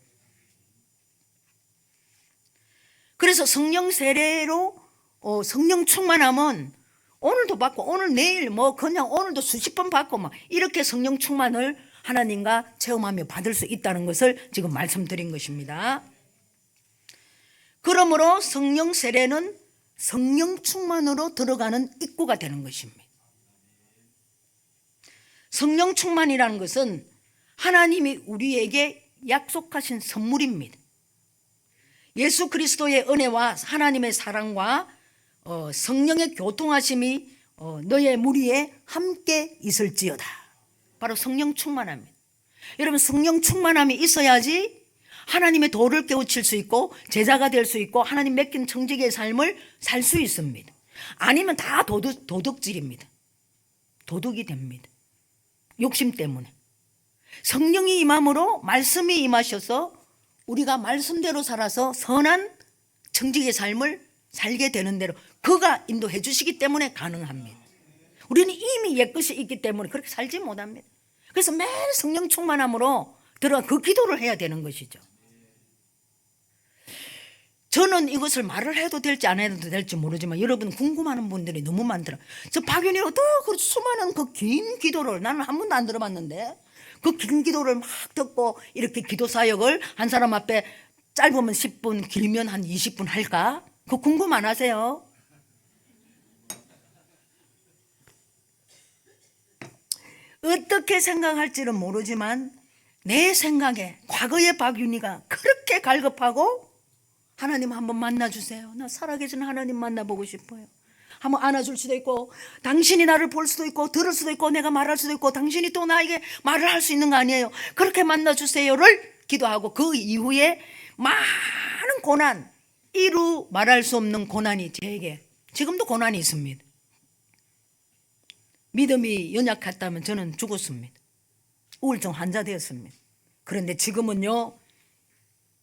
그래서 성령 세례로 성령 충만하면 오늘도 받고 오늘 내일 그냥 오늘도 수십 번 받고 이렇게 성령 충만을 하나님과 체험하며 받을 수 있다는 것을 지금 말씀드린 것입니다. 그러므로 성령 세례는 성령 충만으로 들어가는 입구가 되는 것입니다. 성령 충만이라는 것은 하나님이 우리에게 약속하신 선물입니다. 예수 그리스도의 은혜와 하나님의 사랑과 성령의 교통하심이 너의 무리에 함께 있을지어다. 바로 성령 충만함입니다. 여러분, 성령 충만함이 있어야지 하나님의 도를 깨우칠 수 있고 제자가 될 수 있고 하나님 맡긴 청지기의 삶을 살 수 있습니다. 아니면 다 도둑질입니다. 도둑이 됩니다. 욕심 때문에. 성령이 임함으로 말씀이 임하셔서 우리가 말씀대로 살아서 선한 청지기의 삶을 살게 되는 대로 그가 인도해 주시기 때문에 가능합니다. 우리는 이미 옛것이 있기 때문에 그렇게 살지 못합니다. 그래서 매일 성령 충만함으로 들어가 그 기도를 해야 되는 것이죠. 저는 이것을 말을 해도 될지 안 해도 될지 모르지만 여러분 궁금하는 분들이 너무 많더라고요. 저 박윤희 어떻게 수많은 그 긴 기도를 나는 한 번도 안 들어봤는데 그 긴 기도를 막 듣고 이렇게 기도 사역을 한 사람 앞에 짧으면 10분 길면 한 20분 할까? 그거 궁금 안 하세요? 어떻게 생각할지는 모르지만 내 생각에 과거의 박윤희가 그렇게 갈급하고 하나님 한번 만나주세요. 나 살아계신 하나님 만나보고 싶어요. 한번 안아줄 수도 있고 당신이 나를 볼 수도 있고 들을 수도 있고 내가 말할 수도 있고 당신이 또 나에게 말을 할 수 있는 거 아니에요. 그렇게 만나주세요를 기도하고 그 이후에 많은 고난, 이루 말할 수 없는 고난이 제게 지금도 고난이 있습니다. 믿음이 연약했다면 저는 죽었습니다. 우울증 환자 되었습니다. 그런데 지금은요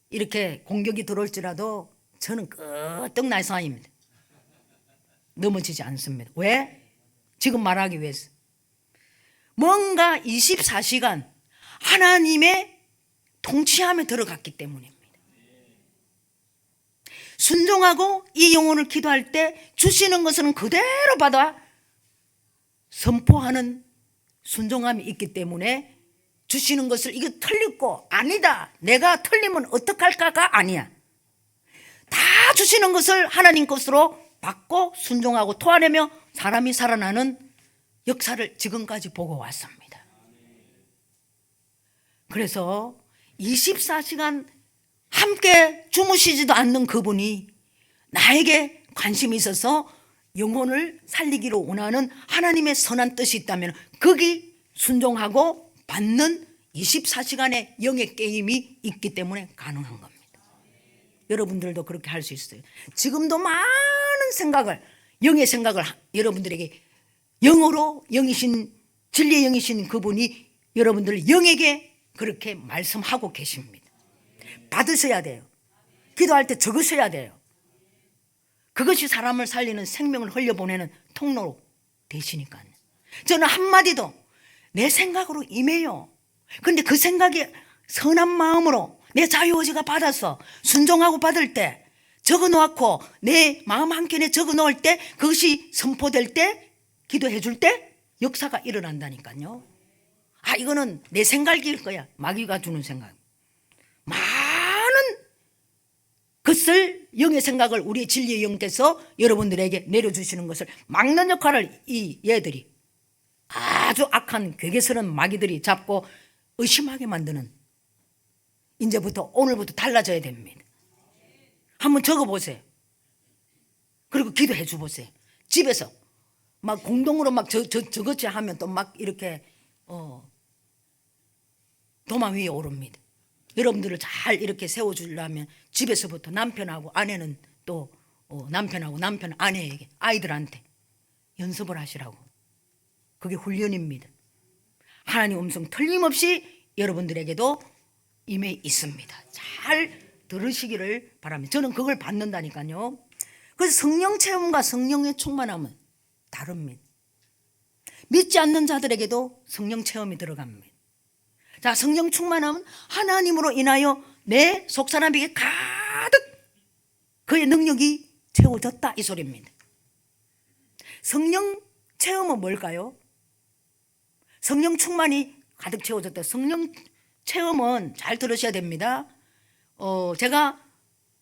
이렇게 공격이 들어올지라도 저는 끄떡 날 사람입니다. 넘어지지 않습니다. 왜? 지금 말하기 위해서 뭔가 24시간 하나님의 통치함에 들어갔기 때문입니다. 순종하고 이 영혼을 기도할 때 주시는 것은 그대로 받아 선포하는 순종함이 있기 때문에 주시는 것을 이거 틀리고 아니다 내가 틀리면 어떡할까가 아니야. 다 주시는 것을 하나님 것으로 받고 순종하고 토하내며 사람이 살아나는 역사를 지금까지 보고 왔습니다. 그래서 24시간 함께 주무시지도 않는 그분이 나에게 관심이 있어서 영혼을 살리기로 원하는 하나님의 선한 뜻이 있다면 거기 순종하고 받는 24시간의 영의 게임이 있기 때문에 가능한 겁니다. 여러분들도 그렇게 할 수 있어요. 지금도 많은 생각을 영의 생각을 여러분들에게 영으로 영이신 진리의 영이신 그분이 여러분들 영에게 그렇게 말씀하고 계십니다. 받으셔야 돼요. 기도할 때 적으셔야 돼요. 그것이 사람을 살리는 생명을 흘려보내는 통로로 되시니까요. 저는 한마디도 내 생각으로 임해요. 그런데 그 생각이 선한 마음으로 내 자유의지가 받아서 순종하고 받을 때 적어놓고 내 마음 한켠에 적어놓을 때 그것이 선포될 때 기도해 줄 때 역사가 일어난다니까요. 이거는 내 생각일 거야. 마귀가 주는 생각. 많은 것을 영의 생각을 우리의 진리의 영께서 여러분들에게 내려주시는 것을 막는 역할을 이 얘들이 아주 악한 괴계스러운 마귀들이 잡고 의심하게 만드는 이제부터 오늘부터 달라져야 됩니다. 한번 적어보세요. 그리고 기도해 주보세요. 집에서 막 공동으로 막 저것이 하면 또 막 이렇게 도마 위에 오릅니다. 여러분들을 잘 이렇게 세워주려면 집에서부터 남편하고 아내는 또 남편하고 남편 아내에게 아이들한테 연습을 하시라고. 그게 훈련입니다. 하나님 음성 틀림없이 여러분들에게도 임해 있습니다. 잘 들으시기를 바랍니다. 저는 그걸 받는다니까요. 그래서 성령 체험과 성령의 충만함은 다릅니다. 믿지 않는 자들에게도 성령 체험이 들어갑니다. 자, 성령 충만함은 하나님으로 인하여 내 속사람에게 가득 그의 능력이 채워졌다 이 소리입니다. 성령 체험은 뭘까요? 성령 충만이 가득 채워졌다. 성령 체험은 잘 들으셔야 됩니다. 제가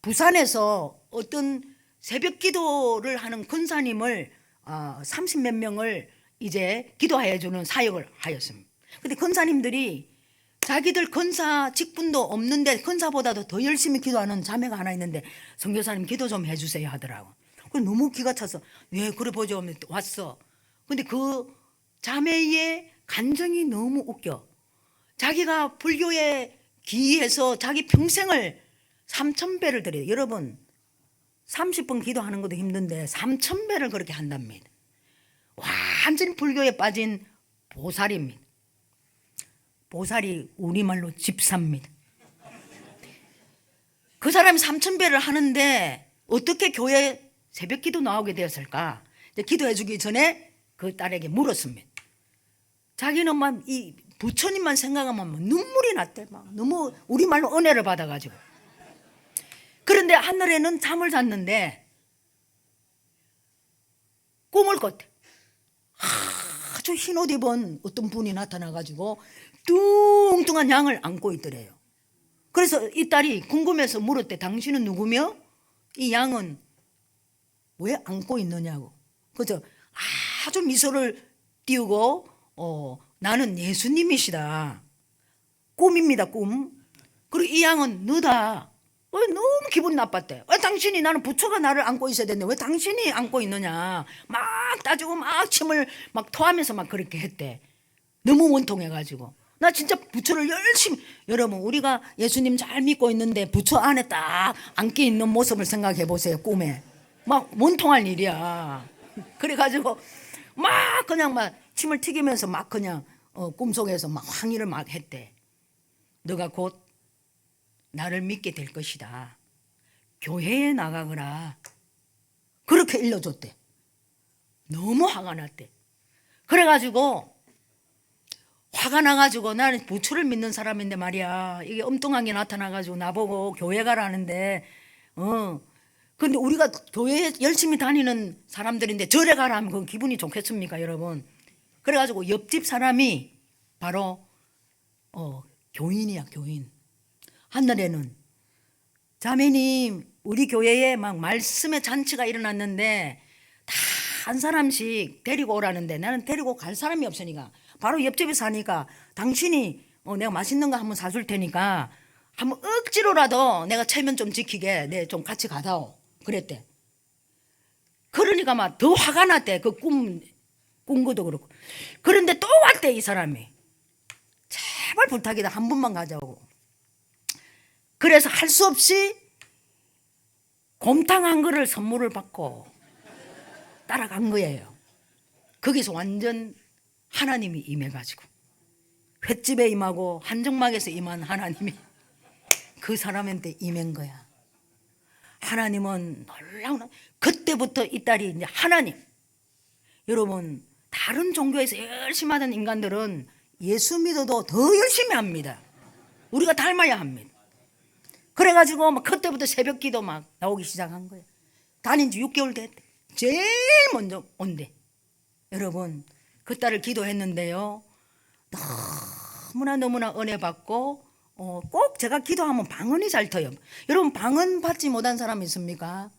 부산에서 어떤 새벽 기도를 하는 권사님을 30몇 명을 이제 기도해 주는 사역을 하였습니다. 근데 권사님들이 자기들 권사 직분도 없는데 권사보다도 더 열심히 기도하는 자매가 하나 있는데 선교사님 기도 좀 해주세요 하더라고. 그래서 너무 기가 차서 왜 그래 보죠 하면 왔어. 근데 그 자매의 간정이 너무 웃겨. 자기가 불교에 기해서 자기 평생을 3,000배를 드려요. 여러분 30번 기도하는 것도 힘든데 3,000배를 그렇게 한답니다. 완전히 불교에 빠진 보살입니다. 보살이 우리말로 집사입니다. 그 사람이 3,000배를 하는데 어떻게 교회 새벽 기도 나오게 되었을까? 기도해 주기 전에 그 딸에게 물었습니다. 자기는 막 이 부처님만 생각하면 막 눈물이 났대. 막 너무 우리말로 은혜를 받아가지고. 그런데 하늘에는 잠을 잤는데 꿈을 꿨대. 아주 흰 옷 입은 어떤 분이 나타나가지고 뚱뚱한 양을 안고 있더래요. 그래서 이 딸이 궁금해서 물었대. 당신은 누구며? 이 양은 왜 안고 있느냐고. 그래서 아주 미소를 띄우고 나는 예수님이시다. 꿈입니다, 꿈. 그리고 이 양은 너다. 너무 기분 나빴대. 당신이 나는 부처가 나를 안고 있어야 되는데 왜 당신이 안고 있느냐. 막 따지고 막 침을 막 토하면서 막 그렇게 했대. 너무 원통해가지고. 나 진짜 부처를 열심히. 여러분 우리가 예수님 잘 믿고 있는데 부처 안에 딱 안겨 있는 모습을 생각해 보세요. 꿈에. 막 원통할 일이야. 그래가지고 막 그냥 막 침을 튀기면서 막 그냥 꿈속에서 막 항의를 막 했대. 너가 곧 나를 믿게 될 것이다. 교회에 나가거라. 그렇게 일러줬대. 너무 화가 났대. 그래가지고 화가 나가지고 나는 부처를 믿는 사람인데 말이야. 이게 엉뚱하게 나타나가지고 나보고 교회 가라는데 근데 우리가 교회에 열심히 다니는 사람들인데 절에 가라 하면 그 기분이 좋겠습니까 여러분. 그래가지고 옆집 사람이 바로 교인이야 교인. 한날에는 자매님 우리 교회에 막 말씀의 잔치가 일어났는데 다 한 사람씩 데리고 오라는데 나는 데리고 갈 사람이 없으니까 바로 옆집에 사니까 당신이 내가 맛있는 거 한번 사줄 테니까 한번 억지로라도 내가 체면 좀 지키게 내 좀 같이 가다오 그랬대. 그러니까 막 더 화가 났대. 그 꾼 것도 그렇고. 그런데 또 왔대 이 사람이. 제발 부탁이다 한 번만 가자고. 그래서 할 수 없이 곰탕 한 그릇 선물을 받고 따라간 거예요. 거기서 완전 하나님이 임해가지고 횟집에 임하고 한정막에서 임한 하나님이 그 사람한테 임한 거야. 하나님은 놀라운. 그때부터 이 딸이 이제 하나님. 여러분 다른 종교에서 열심히 하던 인간들은 예수 믿어도 더 열심히 합니다. 우리가 닮아야 합니다. 그래가지고 막 그때부터 새벽 기도 막 나오기 시작한 거예요. 다닌 지 6개월 됐대. 제일 먼저 온대. 여러분 그 딸을 기도했는데요. 너무나 은혜 받고 꼭 제가 기도하면 방언이 잘 터요. 여러분 방언 받지 못한 사람 있습니까?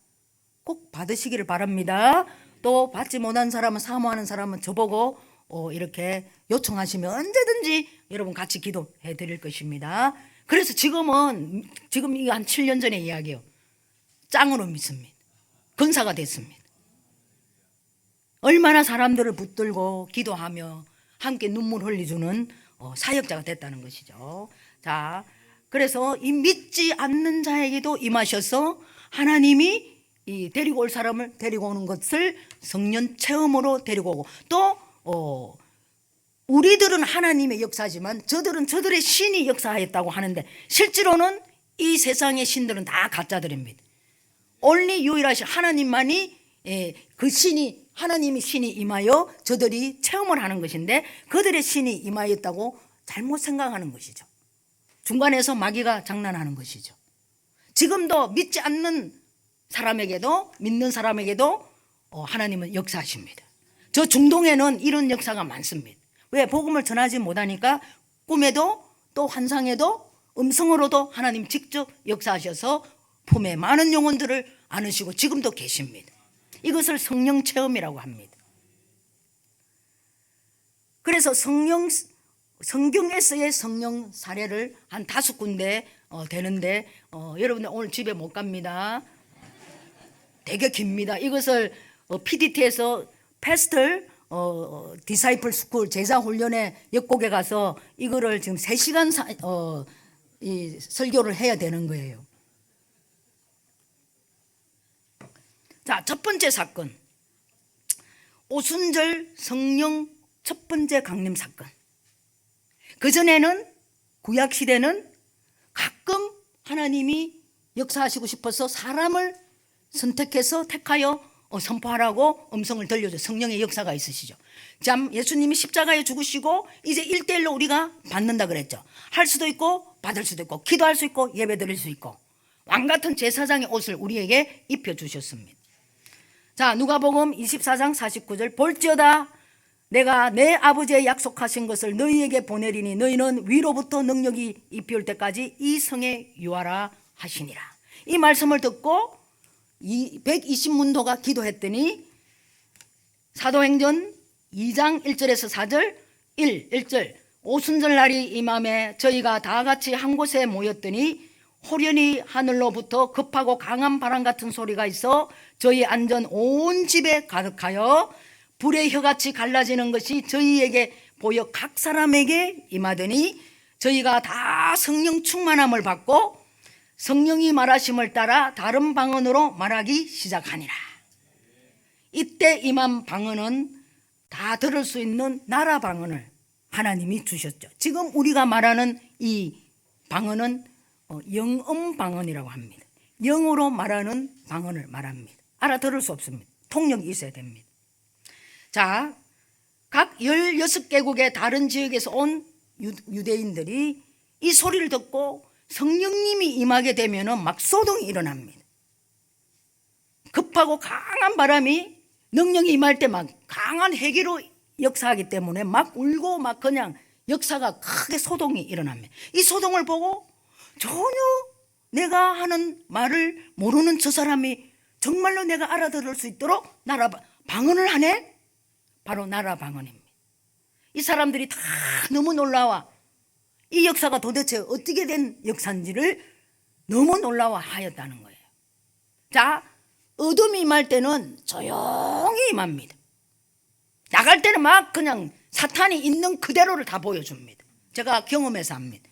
꼭 받으시기를 바랍니다. 또 받지 못한 사람은 사모하는 사람은 저보고 이렇게 요청하시면 언제든지 여러분 같이 기도해 드릴 것입니다. 그래서 지금 이게 한 7년 전의 이야기요. 짱으로 믿습니다. 권사가 됐습니다. 얼마나 사람들을 붙들고 기도하며 함께 눈물 흘려주는 사역자가 됐다는 것이죠. 자, 그래서 이 믿지 않는 자에게도 임하셔서 하나님이 이 데리고 올 사람을 데리고 오는 것을 성령 체험으로 데리고 오고 또 우리들은 하나님의 역사지만 저들은 저들의 신이 역사하였다고 하는데 실제로는 이 세상의 신들은 다 가짜들입니다. only 유일하신 하나님만이 그 신이 하나님의 신이 임하여 저들이 체험을 하는 것인데 그들의 신이 임하였다고 잘못 생각하는 것이죠. 중간에서 마귀가 장난하는 것이죠. 지금도 믿지 않는 사람에게도 믿는 사람에게도 하나님은 역사하십니다. 저 중동에는 이런 역사가 많습니다. 왜? 복음을 전하지 못하니까 꿈에도 또 환상에도 음성으로도 하나님 직접 역사하셔서 품에 많은 영혼들을 안으시고 지금도 계십니다. 이것을 성령 체험이라고 합니다. 그래서 성경에서의 성령 사례를 한 5군데 되는데 여러분들 오늘 집에 못 갑니다. 되게 깁니다. 이것을 PDT에서 패스틀 디사이플 스쿨 제자 훈련의 역곡에 가서 이거를 지금 3시간 이 설교를 해야 되는 거예요. 자, 첫 번째 사건, 오순절 성령 첫 번째 강림 사건. 그전에는 구약 시대는 가끔 하나님이 역사하시고 싶어서 사람을 선택해서 택하여 선포하라고 음성을 들려줘. 성령의 역사가 있으시죠. 참 예수님이 십자가에 죽으시고 이제 1대1로 우리가 받는다 그랬죠. 할 수도 있고 받을 수도 있고 기도할 수 있고 예배 드릴 수 있고 왕같은 제사장의 옷을 우리에게 입혀주셨습니다. 자, 누가복음 24장 49절 볼지어다 내가 내 아버지의 약속하신 것을 너희에게 보내리니 너희는 위로부터 능력이 입혀올 때까지 이 성에 유하라 하시니라. 이 말씀을 듣고 120문도가 기도했더니 사도행전 2장 1절에서 4절 1절 오순절 날이 임함에 저희가 다 같이 한 곳에 모였더니 호련히 하늘로부터 급하고 강한 바람 같은 소리가 있어 저희 앉은 온 집에 가득하여 불의 혀같이 갈라지는 것이 저희에게 보여 각 사람에게 임하더니 저희가 다 성령 충만함을 받고 성령이 말하심을 따라 다른 방언으로 말하기 시작하니라. 이때 임한 방언은 다 들을 수 있는 나라 방언을 하나님이 주셨죠. 지금 우리가 말하는 이 방언은 영음 방언이라고 합니다. 영어로 말하는 방언을 말합니다. 알아들을 수 없습니다. 통역이 있어야 됩니다. 자, 각 16개국의 다른 지역에서 온 유대인들이 이 소리를 듣고 성령님이 임하게 되면 막 소동이 일어납니다. 급하고 강한 바람이 능력이 임할 때 막 강한 해기로 역사하기 때문에 막 울고 막 그냥 역사가 크게 소동이 일어납니다. 이 소동을 보고 전혀 내가 하는 말을 모르는 저 사람이 정말로 내가 알아들을 수 있도록 나라 방언을 하네? 바로 나라 방언입니다. 이 사람들이 다 너무 놀라워 이 역사가 도대체 어떻게 된 역사인지를 너무 놀라워 하였다는 거예요. 자, 어둠이 임할 때는 조용히 임합니다. 나갈 때는 막 그냥 사탄이 있는 그대로를 다 보여줍니다. 제가 경험해서 합니다.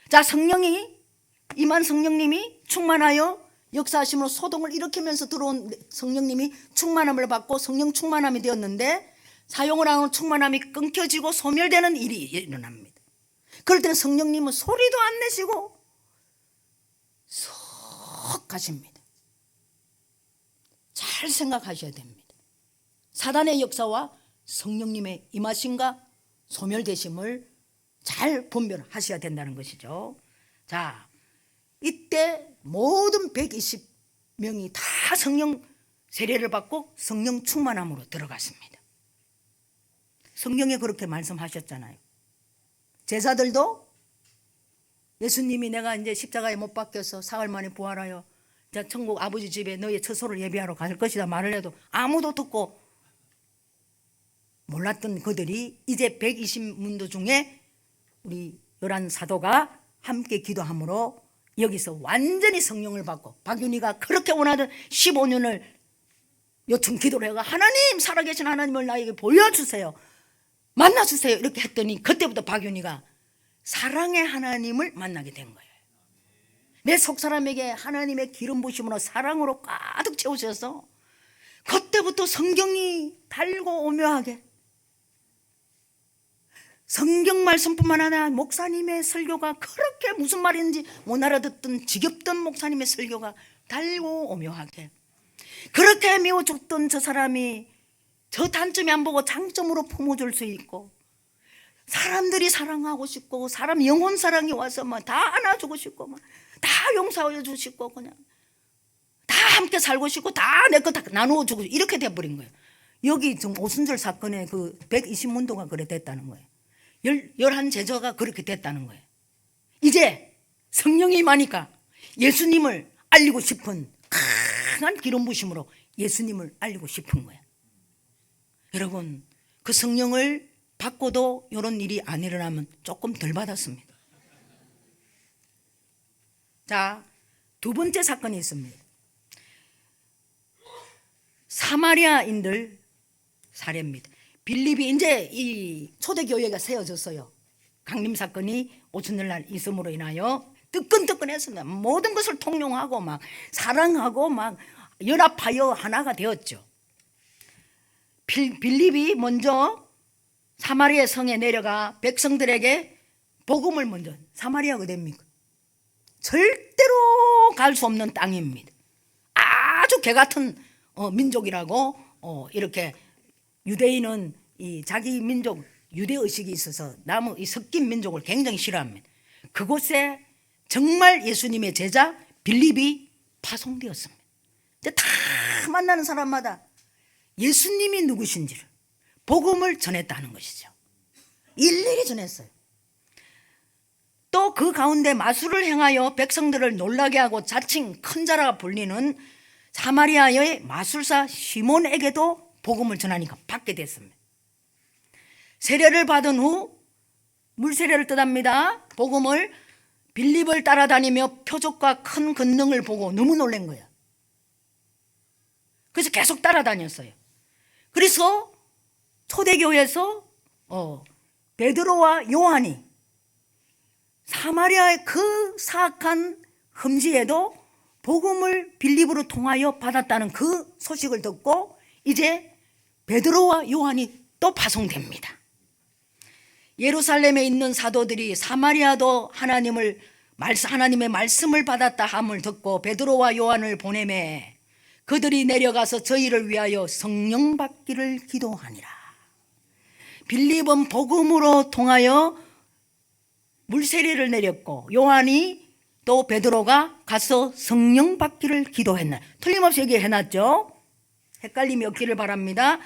자, 성령이 임한 성령님이 충만하여 역사하심으로 소동을 일으키면서 들어온 성령님이 충만함을 받고 성령 충만함이 되었는데 사용을 하는 충만함이 끊겨지고 소멸되는 일이 일어납니다. 그럴 때는 성령님은 소리도 안 내시고 쏙 가십니다. 잘 생각하셔야 됩니다. 사단의 역사와 성령님의 임하심과 소멸되심을 잘 분별하셔야 된다는 것이죠. 자, 이때 모든 120명이 다 성령 세례를 받고 성령 충만함으로 들어갔습니다. 성경에 그렇게 말씀하셨잖아요. 제자들도 예수님이 내가 이제 십자가에 못 박혀서 사흘 만에 부활하여 천국 아버지 집에 너희의 처소를 예비하러 갈 것이다 말을 해도 아무도 듣고 몰랐던 그들이 이제 120문도 중에 우리 11사도가 함께 기도함으로 여기서 완전히 성령을 받고 박윤희가 그렇게 원하던 15년을 요청 기도를 해가 하나님 살아계신 하나님을 나에게 보여주세요. 만나주세요. 이렇게 했더니 그때부터 박윤희가 사랑의 하나님을 만나게 된 거예요. 내 속사람에게 하나님의 기름 부심으로 사랑으로 가득 채우셔서 그때부터 성경이 달고 오묘하게 성경 말씀뿐만 아니라 목사님의 설교가 그렇게 무슨 말인지 못 알아듣던 지겹던 목사님의 설교가 달고 오묘하게. 그렇게 미워 죽던 저 사람이 저 단점이 안 보고 장점으로 품어줄 수 있고, 사람들이 사랑하고 싶고, 사람 영혼 사랑이 와서 막 다 안아주고 싶고, 막 다 용서해 주고 싶고, 그냥 다 함께 살고 싶고, 다 내 거 다 나누어 주고, 이렇게 돼버린 거예요. 여기 지금 오순절 사건에 그 120문도가 그래 됐다는 거예요. 11제자가 그렇게 됐다는 거예요. 이제 성령이 임하니까 예수님을 알리고 싶은 강한 기름 부심으로 예수님을 알리고 싶은 거예요. 여러분, 그 성령을 받고도 이런 일이 안 일어나면 조금 덜 받았습니다. 자, 두 번째 사건이 있습니다. 사마리아인들 사례입니다. 빌립이 이제 이 초대교회가 세워졌어요. 강림 사건이 오순절날 있음으로 인하여 뜨끈뜨끈했습니다. 모든 것을 통용하고 막 사랑하고 막 연합하여 하나가 되었죠. 빌립이 먼저 사마리아 성에 내려가 백성들에게 복음을 먼저, 사마리아가 어디입니까? 절대로 갈 수 없는 땅입니다. 아주 개같은 민족이라고 이렇게 유대인은 이 자기 민족 유대 의식이 있어서 남의 이 섞인 민족을 굉장히 싫어합니다. 그곳에 정말 예수님의 제자 빌립이 파송되었습니다. 이제 다 만나는 사람마다 예수님이 누구신지를 복음을 전했다는 것이죠. 일일이 전했어요. 또 그 가운데 마술을 행하여 백성들을 놀라게 하고 자칭 큰 자라 불리는 사마리아의 마술사 시몬에게도 복음을 전하니까 받게 됐습니다. 세례를 받은 후 물세례를 뜻합니다. 복음을 빌립을 따라다니며 표적과 큰 권능을 보고 너무 놀란 거야. 그래서 계속 따라다녔어요. 그래서 초대교회에서 베드로와 요한이 사마리아의 그 사악한 흠지에도 복음을 빌립으로 통하여 받았다는 그 소식을 듣고 이제 베드로와 요한이 또 파송됩니다. 예루살렘에 있는 사도들이 사마리아도 하나님의 말씀을 받았다 함을 듣고 베드로와 요한을 보내매 그들이 내려가서 저희를 위하여 성령 받기를 기도하니라. 빌립은 복음으로 통하여 물세례를 내렸고 요한이 또 베드로가 가서 성령 받기를 기도했나. 틀림없이 얘기해놨죠. 헷갈림이 없기를 바랍니다.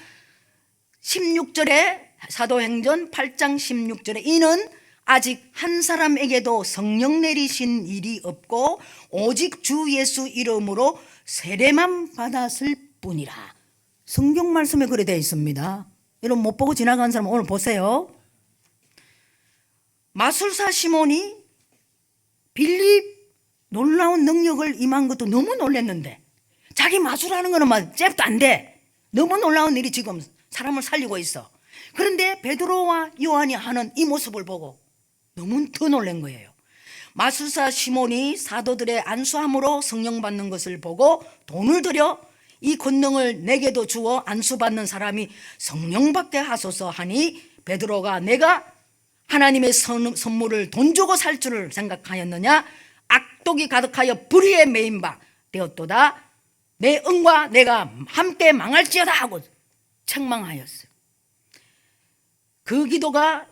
16절에 사도행전 8장 16절에 이는 아직 한 사람에게도 성령 내리신 일이 없고 오직 주 예수 이름으로 세례만 받았을 뿐이라. 성경 말씀에 그래 되어 있습니다. 여러분 못 보고 지나간 사람 오늘 보세요. 마술사 시몬이 빌립 놀라운 능력을 임한 것도 너무 놀랐는데 자기 마술하는 거는 막 잽도 안 돼. 너무 놀라운 일이 지금 사람을 살리고 있어. 그런데 베드로와 요한이 하는 이 모습을 보고 너무 더 놀란 거예요. 마술사 시몬이 사도들의 안수함으로 성령 받는 것을 보고 돈을 들여 이 권능을 내게도 주어 안수받는 사람이 성령 받게 하소서 하니 베드로가 내가 하나님의 선물을 돈 주고 살 줄을 생각하였느냐. 악독이 가득하여 불의에 매인 바 되었도다. 내 은과 내가 함께 망할지어다 하고 책망하였어요. 그 기도가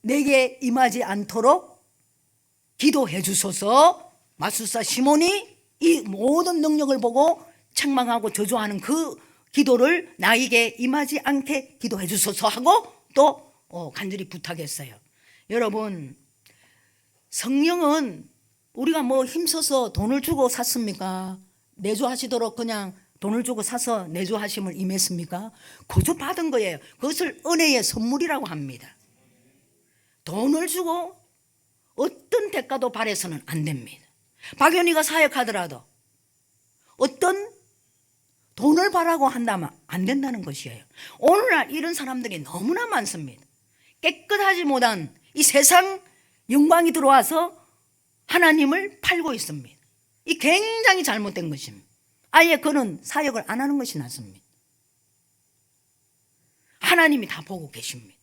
내게 임하지 않도록 기도해 주소서. 마술사 시몬이 이 모든 능력을 보고 책망하고 저주하는 그 기도를 나에게 임하지 않게 기도해 주소서 하고 또 간절히 부탁했어요. 여러분, 성령은 우리가 뭐 힘써서 돈을 주고 샀습니까? 내주하시도록 그냥 돈을 주고 사서 내주하심을 임했습니까? 거저 받은 거예요. 그것을 은혜의 선물이라고 합니다. 돈을 주고 어떤 대가도 바래서는 안 됩니다. 박연희가 사역하더라도 어떤 돈을 바라고 한다면 안 된다는 것이에요. 오늘날 이런 사람들이 너무나 많습니다. 깨끗하지 못한 이 세상 영광이 들어와서 하나님을 팔고 있습니다. 이 굉장히 잘못된 것입니다. 아예 그는 사역을 안 하는 것이 낫습니다. 하나님이 다 보고 계십니다.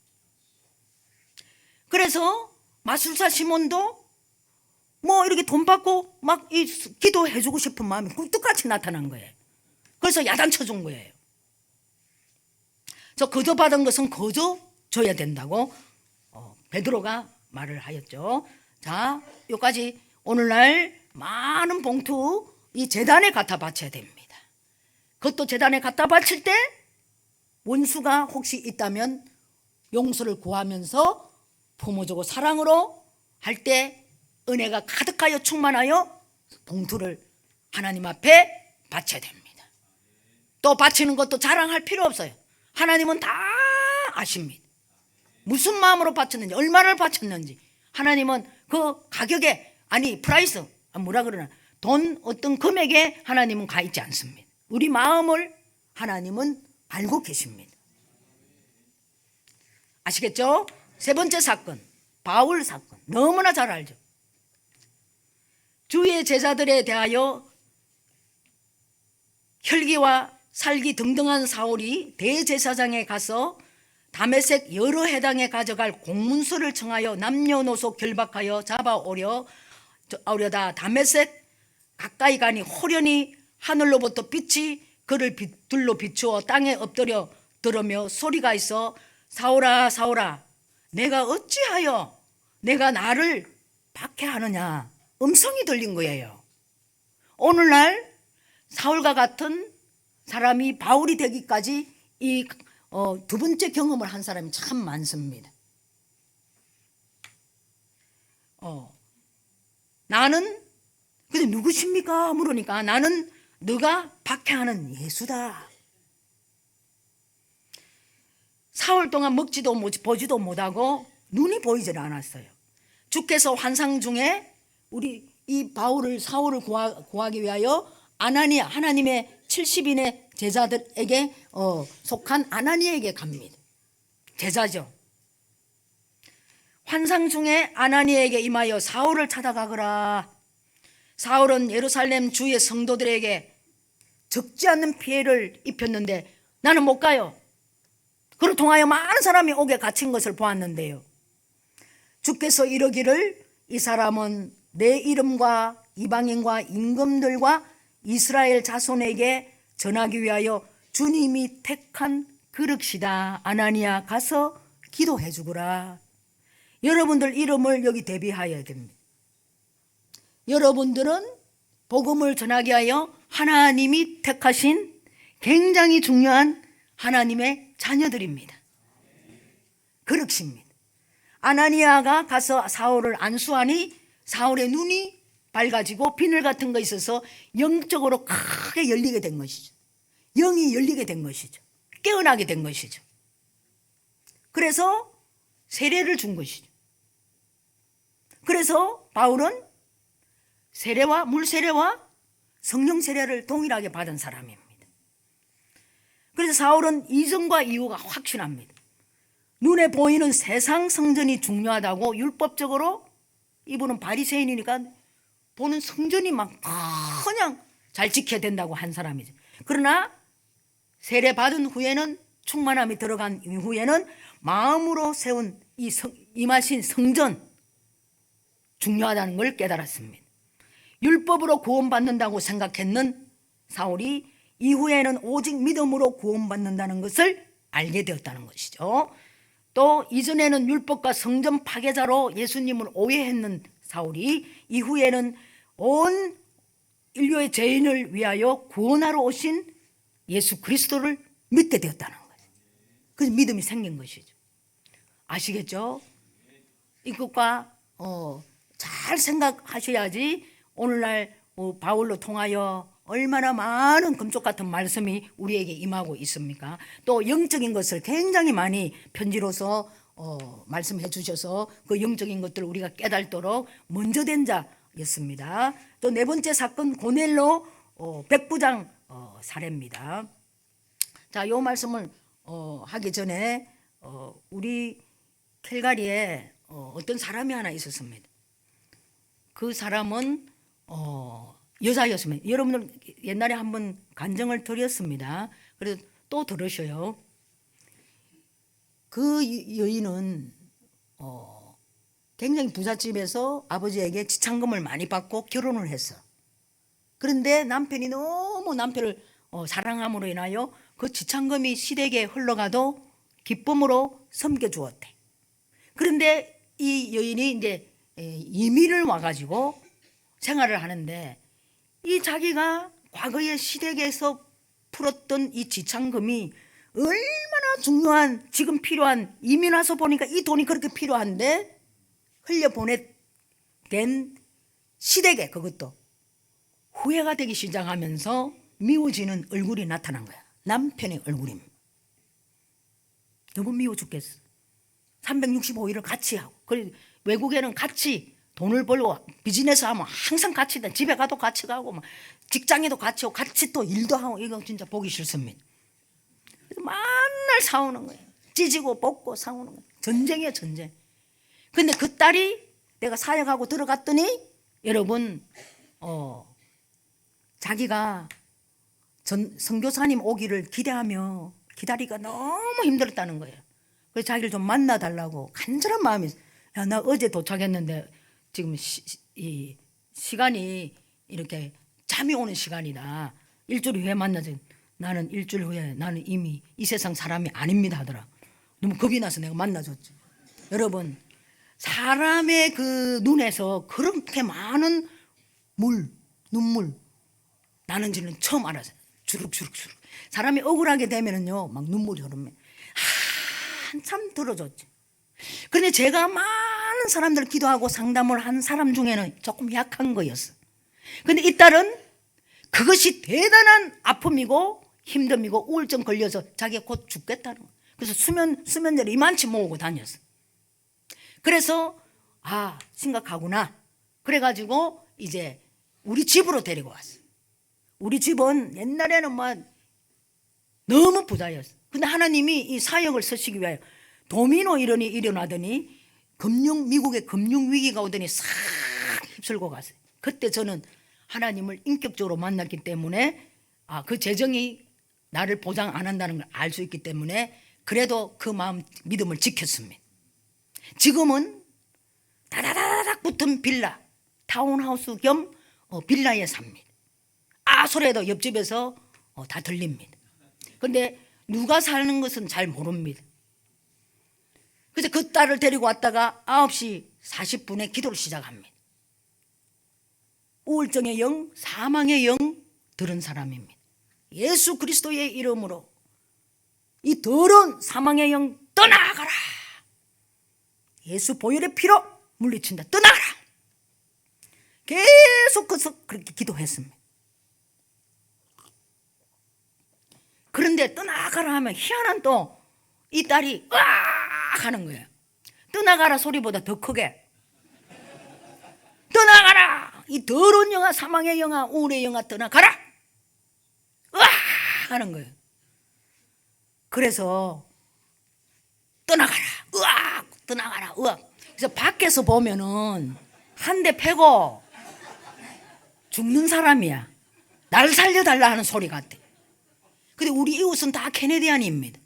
그래서 마술사 시몬도 뭐 이렇게 돈 받고 막 이 기도해주고 싶은 마음이 굴뚝같이 나타난 거예요. 그래서 야단쳐준 거예요. 저 거저 받은 것은 거저 줘야 된다고 베드로가 말을 하였죠. 자, 여기까지. 오늘날 많은 봉투 이 제단에 갖다 바쳐야 됩니다. 그것도 제단에 갖다 바칠 때 원수가 혹시 있다면 용서를 구하면서 품어주고 사랑으로 할 때 은혜가 가득하여 충만하여 봉투를 하나님 앞에 바쳐야 됩니다. 또 바치는 것도 자랑할 필요 없어요. 하나님은 다 아십니다. 무슨 마음으로 바쳤는지, 얼마를 바쳤는지. 하나님은 그 가격에, 아니 프라이스, 뭐라 그러나, 돈 어떤 금액에 하나님은 가 있지 않습니다. 우리 마음을 하나님은 알고 계십니다. 아시겠죠? 세 번째 사건, 바울 사건. 너무나 잘 알죠. 주의 제자들에 대하여 혈기와 살기 등등한 사울이 대제사장에 가서 다메섹 여러 해당에 가져갈 공문서를 청하여 남녀노소 결박하여 잡아오려다 다메섹 가까이 가니 호련히 하늘로부터 빛이 그를 둘로 비추어 땅에 엎드려 들으며 소리가 있어 사울아 사울아 내가 어찌하여 내가 나를 박해하느냐, 음성이 들린 거예요. 오늘날 사울과 같은 사람이 바울이 되기까지 이 두 번째 경험을 한 사람이 참 많습니다. 나는 근데 누구십니까? 물으니까 나는 너가 박해하는 예수다. 사흘 동안 먹지도 보지도 못하고 눈이 보이질 않았어요. 주께서 환상 중에 우리 이 사울을 구하기 위하여 아나니아, 하나님의 70인의 제자들에게 속한 아나니아에게 갑니다. 제자죠. 환상 중에 아나니아에게 임하여 사울을 찾아가거라. 사울은 예루살렘 주의 성도들에게 적지 않는 피해를 입혔는데 나는 못 가요. 그를 통하여 많은 사람이 옥에 갇힌 것을 보았는데요. 주께서 이러기를 이 사람은 내 이름과 이방인과 임금들과 이스라엘 자손에게 전하기 위하여 주님이 택한 그릇이다. 아나니아 가서 기도해 주거라. 여러분들 이름을 여기 대비하여야 됩니다. 여러분들은 복음을 전하기 위하여 하나님이 택하신 굉장히 중요한 하나님의 자녀들입니다. 그릇입니다. 아나니아가 가서 사울을 안수하니 사울의 눈이 밝아지고 비늘 같은 거 있어서 영적으로 크게 열리게 된 것이죠. 영이 열리게 된 것이죠. 깨어나게 된 것이죠. 그래서 세례를 준 것이죠. 그래서 바울은 세례와 물 세례와 성령 세례를 동일하게 받은 사람입니다. 그래서 사울은 이전과 이후가 확신합니다. 눈에 보이는 세상 성전이 중요하다고 율법적으로 이분은 바리새인이니까 보는 성전이 막 그냥 잘 지켜야 된다고 한 사람이죠. 그러나 세례 받은 후에는 충만함이 들어간 이후에는 마음으로 세운 임하신 성전 중요하다는 걸 깨달았습니다. 율법으로 구원받는다고 생각했는 사울이 이후에는 오직 믿음으로 구원받는다는 것을 알게 되었다는 것이죠. 또 이전에는 율법과 성전 파괴자로 예수님을 오해했는 사울이 이후에는 온 인류의 죄인을 위하여 구원하러 오신 예수 그리스도를 믿게 되었다는 거죠. 그래서 믿음이 생긴 것이죠. 아시겠죠? 이것과 잘 생각하셔야지 오늘날 바울로 통하여 얼마나 많은 금쪽 같은 말씀이 우리에게 임하고 있습니까? 또 영적인 것을 굉장히 많이 편지로서 말씀해 주셔서 그 영적인 것들을 우리가 깨달도록 먼저 된 자였습니다. 또 네 번째 사건 고넬로 백부장 사례입니다. 자, 이 말씀을 하기 전에 우리 캘가리에 어떤 사람이 하나 있었습니다. 그 사람은 여자였습니다. 여러분들 옛날에 한번 간증을 드렸습니다. 그래서 또 들으셔요. 그 여인은 굉장히 부잣집에서 아버지에게 지참금을 많이 받고 결혼을 했어. 그런데 남편이 너무 남편을 사랑함으로 인하여 그 지참금이 시댁에 흘러가도 기쁨으로 섬겨주었대. 그런데 이 여인이 이제 이민을 와가지고 생활을 하는데 이 자기가 과거에 시댁에서 풀었던 이 지참금이 얼마나 중요한, 지금 필요한, 이민 와서 보니까 이 돈이 그렇게 필요한데 흘려보낸 시댁에 그것도 후회가 되기 시작하면서 미워지는 얼굴이 나타난 거야. 남편의 얼굴입니다. 너무 미워 죽겠어. 365일을 같이 하고, 그리고 외국에는 같이 돈을 벌고 비즈니스 하면 항상 같이, 집에 가도 같이 가고 막 직장에도 같이 오고 같이 또 일도 하고, 이거 진짜 보기 싫습니다. 맨날 싸우는 거예요. 찢고 뽑고 싸우는 거예요. 전쟁이에요, 전쟁. 근데 그 딸이 내가 사역하고 들어갔더니 여러분 자기가 선교사님 오기를 기대하며 기다리기가 너무 힘들었다는 거예요. 그래서 자기를 좀 만나달라고 간절한 마음이 있어요. 야, 나 어제 도착했는데 지금 이 시간이 이렇게 잠이 오는 시간이다. 일주일 후에 만나지. 나는 일주일 후에 나는 이미 이 세상 사람이 아닙니다 하더라. 너무 겁이 나서 내가 만나줬지. 여러분, 사람의 그 눈에서 그렇게 많은 눈물 나는지는 처음 알았어요. 주룩주룩. 사람이 억울하게 되면은요, 막 눈물이 흐르면 한참 들어줬지. 그런데 제가 많은 사람들 기도하고 상담을 한 사람 중에는 조금 약한 거였어. 근데 이 딸은 그것이 대단한 아픔이고 힘듦이고 우울증 걸려서 자기가 곧 죽겠다는 거예요. 그래서 수면제를 이만치 모으고 다녔어. 그래서 심각하구나. 그래가지고 이제 우리 집으로 데리고 왔어. 우리 집은 옛날에는 너무 부자였어. 근데 하나님이 이 사역을 쓰시기 위하여 도미노 이론이 일어나더니 미국의 금융 위기가 오더니 싹 휩쓸고 갔어요. 그때 저는 하나님을 인격적으로 만났기 때문에 그 재정이 나를 보장 안 한다는 걸 알 수 있기 때문에 그래도 그 마음 믿음을 지켰습니다. 지금은 다다다닥 붙은 빌라, 타운하우스 겸 빌라에 삽니다. 소리도 옆집에서 다 들립니다. 그런데 누가 사는 것은 잘 모릅니다. 그래서 그 딸을 데리고 왔다가 9시 40분에 기도를 시작합니다. 우울증의 영, 사망의 영 들은 사람입니다. 예수 그리스도의 이름으로 이 더러운 사망의 영 떠나가라. 예수 보혈의 피로 물리친다. 떠나가라. 계속해서 그렇게 기도했습니다. 그런데 떠나가라 하면 희한한 또 이 딸이 으악 하는 거예요. 떠나가라 소리보다 더 크게 떠나가라. 이 더러운 영아, 사망의 영아, 우울의 영아 떠나가라. 으악 하는 거예요. 그래서 떠나가라. 으악 떠나가라. 으악. 그래서 밖에서 보면은 한 대 패고 죽는 사람이야. 날 살려달라 하는 소리 같아. 근데 우리 이웃은 다 캐네디안입니다.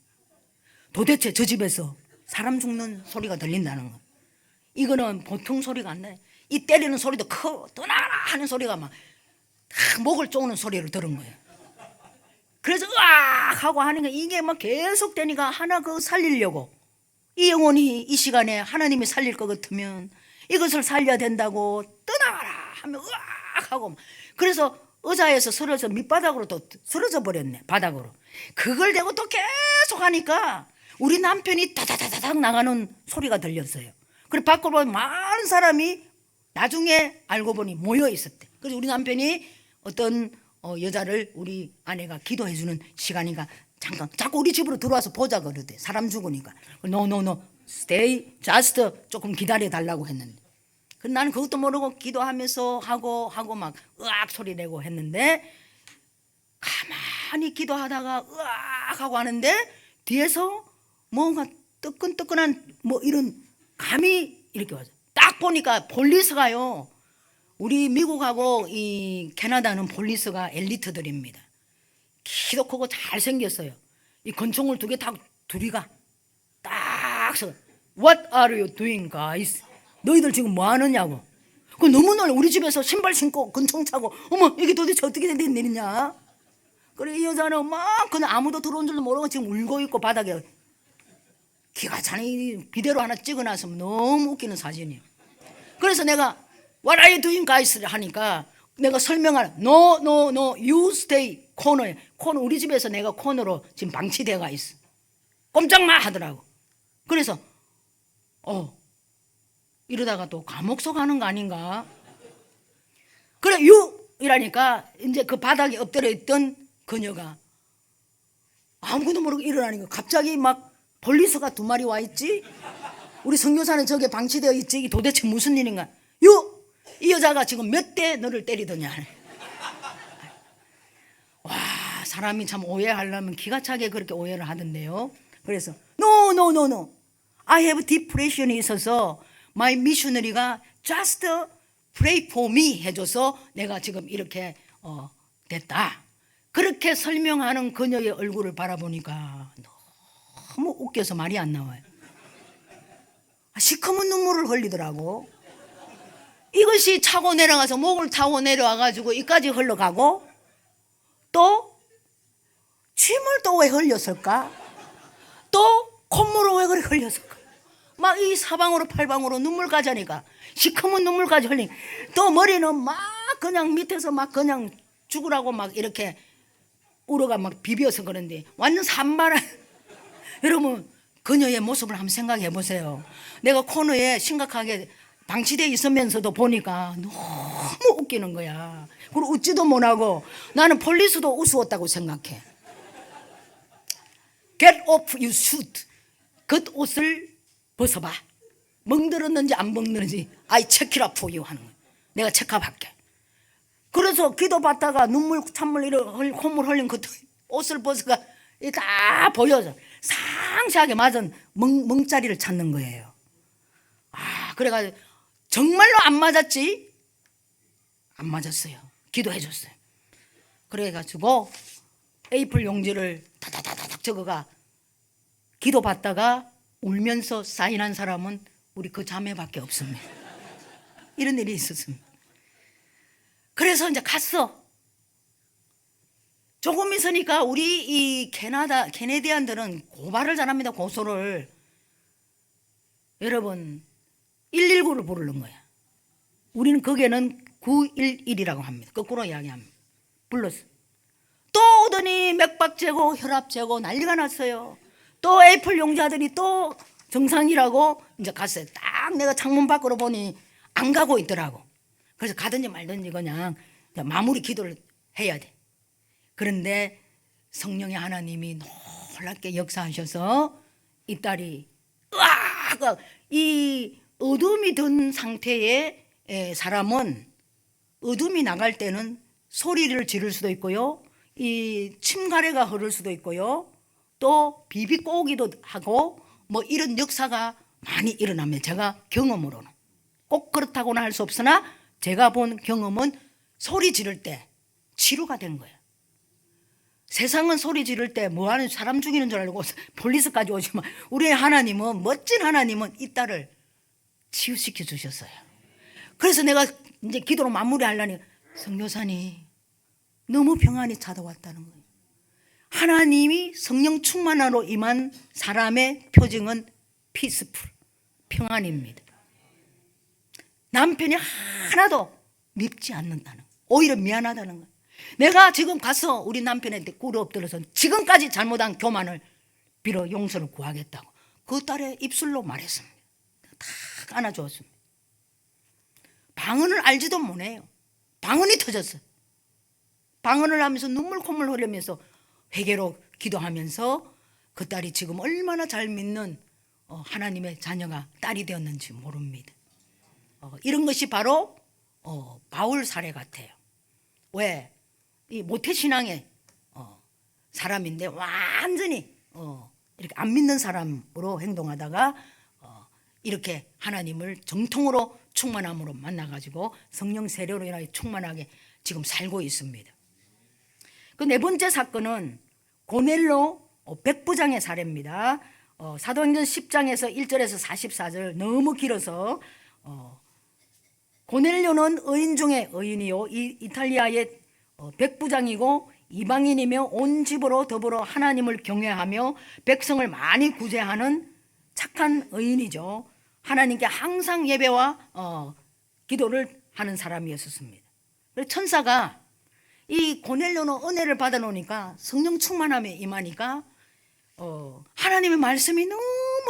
도대체 저 집에서 사람 죽는 소리가 들린다는 거. 이거는 보통 소리가 안 나요. 이 때리는 소리도 커. 떠나라 하는 소리가 막 목을 쪼는 소리를 들은 거예요. 그래서 으악 하고 하는 게 이게 막 계속 되니까 하나 그거 살리려고 이 영혼이 이 시간에 하나님이 살릴 것 같으면 이것을 살려야 된다고 떠나가라 하면 으악 하고 그래서 의자에서 쓰러져 밑바닥으로 또 쓰러져 버렸네. 바닥으로. 그걸 대고 또 계속 하니까 우리 남편이 다다다닥 나가는 소리가 들렸어요. 그리고 밖으로 보면 많은 사람이 나중에 알고 보니 모여 있었대. 그래서 우리 남편이 어떤 여자를 우리 아내가 기도해 주는 시간이니까 잠깐 자꾸 우리 집으로 들어와서 보자 그러대. 사람 죽으니까. No, stay, just 조금 기다려 달라고 했는데. 나는 그것도 모르고 기도하면서 하고 막 으악 소리 내고 했는데 가만히 기도하다가 으악 하고 하는데 뒤에서 뭔가 뜨끈뜨끈한 이런 감이 이렇게 와서 딱 보니까 폴리스가요. 우리 미국하고 이 캐나다는 폴리스가 엘리트들입니다. 키도 크고 잘생겼어요. 이 권총을 2개 타고 둘이가 딱 서 What are you doing guys? 너희들 지금 뭐 하느냐고. 그 너무 놀라. 우리 집에서 신발 신고 근총 차고 어머 이게 도대체 어떻게 된 일이냐. 그래 이 여자는 막 그냥 아무도 들어온 줄도 모르고 지금 울고 있고 바닥에. 기가 차니 비데오 하나 찍어놨으면 너무 웃기는 사진이에요. 그래서 내가 What are you doing guys 하니까 내가 설명할 No you stay 코너에. 코너 우리 집에서 내가 코너로 지금 방치되어가 있어. 꼼짝마 하더라고. 그래서 이러다가 또 감옥 속 하는 거 아닌가. 그래 you 이라니까 이제 그 바닥에 엎드려 있던 그녀가 아무것도 모르고 일어나니까 갑자기 막 폴리스가 2마리 와 있지. 우리 선교사는 저게 방치되어 있지. 이게 도대체 무슨 일인가. 이 여자가 지금 몇 대 너를 때리더냐. 와 사람이 참 오해하려면 기가 차게 그렇게 오해를 하던데요. 그래서 No I have depression이 있어서 my missionary가 just pray for me 해줘서 내가 지금 이렇게 됐다. 그렇게 설명하는 그녀의 얼굴을 바라보니까 너무 웃겨서 말이 안 나와요. 시커먼 눈물을 흘리더라고. 이것이 차고 내려가서 목을 타고 내려와가지고 이까지 흘러가고 또 침을 또 왜 흘렸을까? 또 콧물을 왜 그렇게 흘렸을까? 막 이 사방으로 팔방으로 눈물까지 하니까 시커먼 눈물까지 흘리니까 또 머리는 막 그냥 밑에서 막 그냥 죽으라고 막 이렇게 우러가 막 비벼서 그런데 완전 산만한 여러분 그녀의 모습을 한번 생각해 보세요. 내가 코너에 심각하게 방치되어 있으면서도 보니까 너무 웃기는 거야. 그리고 웃지도 못하고 나는 폴리스도 우스웠다고 생각해. Get off your suit. 겉옷을 벗어봐. 멍들었는지 안 멍들었는지 I check it up for you 하는 거야. 내가 체크할게. 그래서 기도받다가 눈물 찬물 이런 콧물 흘린 그 옷을 벗어가 다 보여서 상세하게 맞은 멍자리를 찾는 거예요. 그래가지고 정말로 안 맞았지? 안 맞았어요. 기도해줬어요. 그래가지고 A4 용지를 다다다닥 적어가 기도받다가 울면서 사인한 사람은 우리 그 자매밖에 없습니다. 이런 일이 있었습니다. 그래서 이제 갔어. 조금 있으니까 우리 이 캐네디안들은 고발을 잘합니다. 고소를. 여러분 119를 부르는 거야. 우리는 거기에는 911이라고 합니다. 거꾸로 이야기합니다. 불렀어. 또 오더니 맥박 재고 혈압 재고 난리가 났어요. 또 애플 용자들이 또 정상이라고 이제 갔어요. 딱 내가 창문 밖으로 보니 안 가고 있더라고. 그래서 가든지 말든지 그냥 마무리 기도를 해야 돼. 그런데 성령의 하나님이 놀랍게 역사하셔서 이 딸이 으악! 이 어둠이 든 상태의 사람은 어둠이 나갈 때는 소리를 지를 수도 있고요. 이 침가래가 흐를 수도 있고요. 또 비비 꼬기도 하고 뭐 이런 역사가 많이 일어납니다. 제가 경험으로는. 꼭 그렇다고는 할 수 없으나 제가 본 경험은 소리 지를 때 치료가 된 거예요. 세상은 소리 지를 때 뭐 하는 사람 죽이는 줄 알고 폴리스까지 오지만 우리의 하나님은 멋진 하나님은 이 딸을 치유시켜 주셨어요. 그래서 내가 이제 기도로 마무리하려니 성교사님 너무 평안이 찾아왔다는 거예요. 하나님이 성령 충만하로 임한 사람의 표징은 피스풀, 평안입니다. 남편이 하나도 밉지 않는다는 거예요. 오히려 미안하다는 거예요. 내가 지금 가서 우리 남편한테 꿇어 엎드려서 지금까지 잘못한 교만을 빌어 용서를 구하겠다고 그 딸의 입술로 말했습니다. 탁 안아주었습니다. 방언을 알지도 못해요. 방언이 터졌어요. 방언을 하면서 눈물 콧물 흘리면서 회개로 기도하면서 그 딸이 지금 얼마나 잘 믿는 하나님의 자녀가 딸이 되었는지 모릅니다. 이런 것이 바로 바울 사례 같아요. 왜? 이 모태신앙의 사람인데 완전히 이렇게 안 믿는 사람으로 행동하다가 이렇게 하나님을 정통으로 충만함으로 만나가지고 성령 세례로 인하여 충만하게 지금 살고 있습니다. 그 네 번째 사건은 고넬로 백부장의 사례입니다. 사도행전 10장에서 1절에서 44절 너무 길어서 고넬료는 의인 중에 의인이요 이탈리아의 백부장이고 이방인이며 온 집으로 더불어 하나님을 경외하며 백성을 많이 구제하는 착한 의인이죠. 하나님께 항상 예배와 기도를 하는 사람이었습니다. 천사가 이 고넬료는 은혜를 받아 놓으니까 성령 충만함에 임하니까 하나님의 말씀이 너무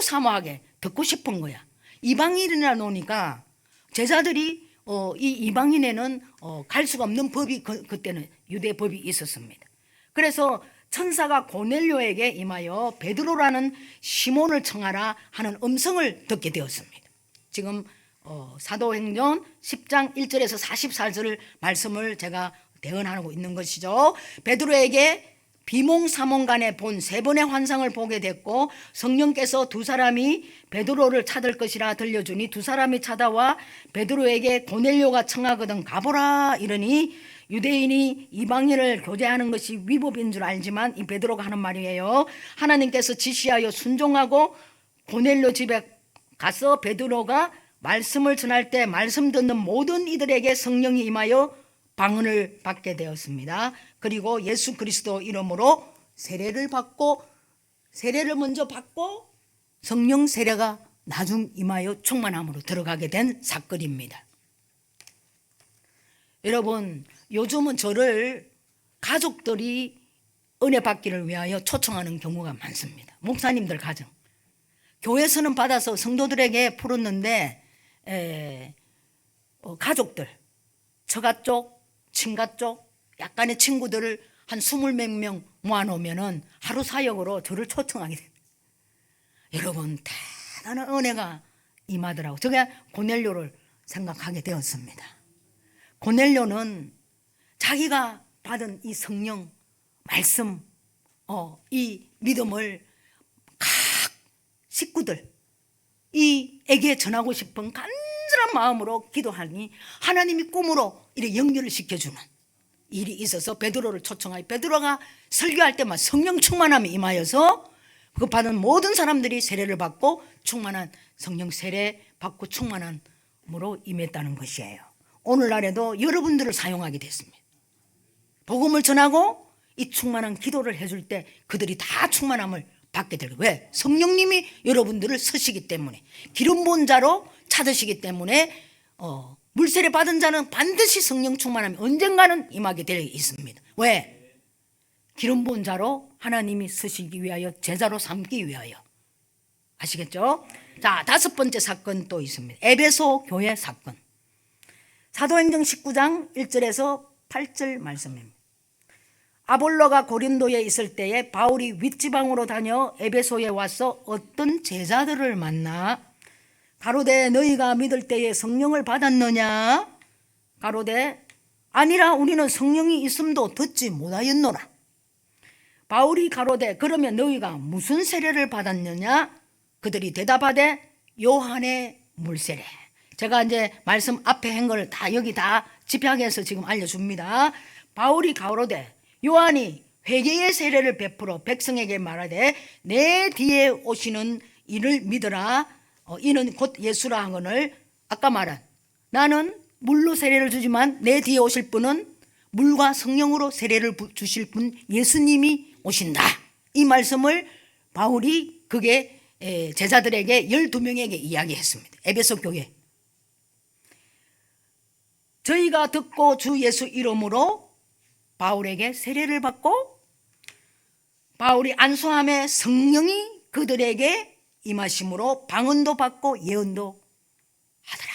사모하게 듣고 싶은 거야. 이방인이라 놓으니까 제자들이 이 이방인에는 갈 수가 없는 법이 그때는 유대 법이 있었습니다. 그래서 천사가 고넬료에게 임하여 베드로라는 시몬을 청하라 하는 음성을 듣게 되었습니다. 지금 사도행전 10장 1절에서 44절 말씀을 제가 대언하고 있는 것이죠. 베드로에게 비몽사몽간에 본 세 번의 환상을 보게 됐고 성령께서 두 사람이 베드로를 찾을 것이라 들려주니 두 사람이 찾아와 베드로에게 고넬료가 청하거든 가보라 이러니 유대인이 이방인을 교제하는 것이 위법인 줄 알지만 이 베드로가 하는 말이에요. 하나님께서 지시하여 순종하고 고넬료 집에 가서 베드로가 말씀을 전할 때 말씀 듣는 모든 이들에게 성령이 임하여 방언을 받게 되었습니다. 그리고 예수 그리스도 이름으로 세례를 먼저 받고 성령 세례가 나중 임하여 충만함으로 들어가게 된 사건입니다. 여러분, 요즘은 저를 가족들이 은혜 받기를 위하여 초청하는 경우가 많습니다. 목사님들 가정. 교회에서는 받아서 성도들에게 풀었는데 가족들, 처가 쪽, 친가 쪽 약간의 친구들을 한 20몇 명 모아놓으면 하루 사역으로 저를 초청하게 됩니다. 여러분, 대단한 은혜가 임하더라고. 제가 고넬료를 생각하게 되었습니다. 고넬료는 자기가 받은 이 성령 말씀, 이 믿음을 각 식구들 이에게 전하고 싶은 간절한 마음으로 기도하니 하나님이 꿈으로 이렇게 연결을 시켜주는 일이 있어서 베드로를 초청하여 베드로가 설교할 때만 성령 충만함이 임하여서 그 받은 모든 사람들이 세례를 받고 충만한 성령 세례 받고 충만함으로 임했다는 것이에요. 오늘날에도 여러분들을 사용하게 됐습니다. 복음을 전하고 이 충만한 기도를 해줄 때 그들이 다 충만함을 받게 되고, 왜? 성령님이 여러분들을 쓰시기 때문에, 기름 부은 자로 찾으시기 때문에 물세례 받은 자는 반드시 성령 충만함이 언젠가는 임하게 되어 있습니다. 왜? 기름 부은 자로 하나님이 쓰시기 위하여, 제자로 삼기 위하여. 아시겠죠? 자, 5번째 사건 또 있습니다. 에베소 교회 사건. 사도행전 19장 1절에서 8절 말씀입니다. 아볼로가 고린도에 있을 때에 바울이 윗지방으로 다녀 에베소에 와서 어떤 제자들을 만나 가로되 너희가 믿을 때에 성령을 받았느냐? 가로되 아니라 우리는 성령이 있음도 듣지 못하였노라. 바울이 가로되 그러면 너희가 무슨 세례를 받았느냐? 그들이 대답하되 요한의 물세례. 제가 이제 말씀 앞에 한 걸 다 여기 다 집약해서 지금 알려줍니다. 바울이 가로되 요한이 회개의 세례를 베풀어 백성에게 말하되 내 뒤에 오시는 이를 믿으라. 이는 곧 예수라 하거늘 아까 말한 나는 물로 세례를 주지만 내 뒤에 오실 분은 물과 성령으로 세례를 주실 분 예수님이 오신다. 이 말씀을 바울이 그게 제자들에게 12명에게 이야기했습니다. 에베소 교회. 저희가 듣고 주 예수 이름으로 바울에게 세례를 받고 바울이 안수함에 성령이 그들에게 임하심으로 방언도 받고 예언도 하더라.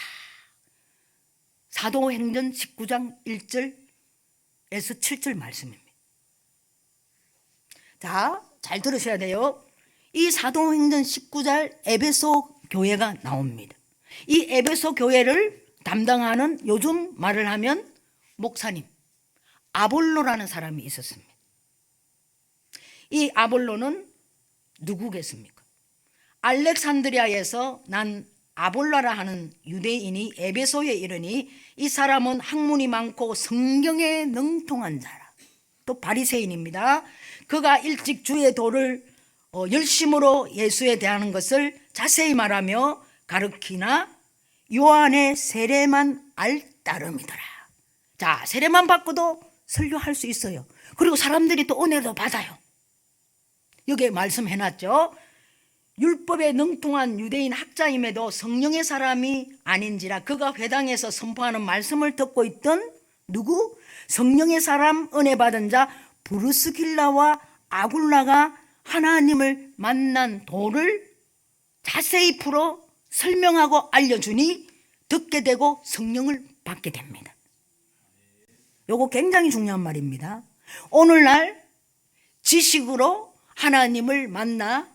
사도행전 19장 1절에서 7절 말씀입니다. 자, 잘 들으셔야 돼요. 이 사도행전 19장 에베소 교회가 나옵니다. 이 에베소 교회를 담당하는, 요즘 말을 하면 목사님 아볼로라는 사람이 있었습니다. 이 아볼로는 누구겠습니까? 알렉산드리아에서 난 아볼라라 하는 유대인이 에베소에 이르니 이 사람은 학문이 많고 성경에 능통한 자라. 또 바리새인입니다. 그가 일찍 주의 도를 열심으로 예수에 대하는 것을 자세히 말하며 가르치나 요한의 세례만 알 따름이더라. 자, 세례만 받고도 설교할 수 있어요. 그리고 사람들이 또 은혜도 받아요. 여기에 말씀해놨죠. 율법에 능통한 유대인 학자임에도 성령의 사람이 아닌지라 그가 회당에서 선포하는 말씀을 듣고 있던 누구? 성령의 사람 은혜 받은 자 브루스길라와 아굴라가 하나님을 만난 도를 자세히 풀어 설명하고 알려주니 듣게 되고 성령을 받게 됩니다. 요거 굉장히 중요한 말입니다. 오늘날 지식으로 하나님을 만나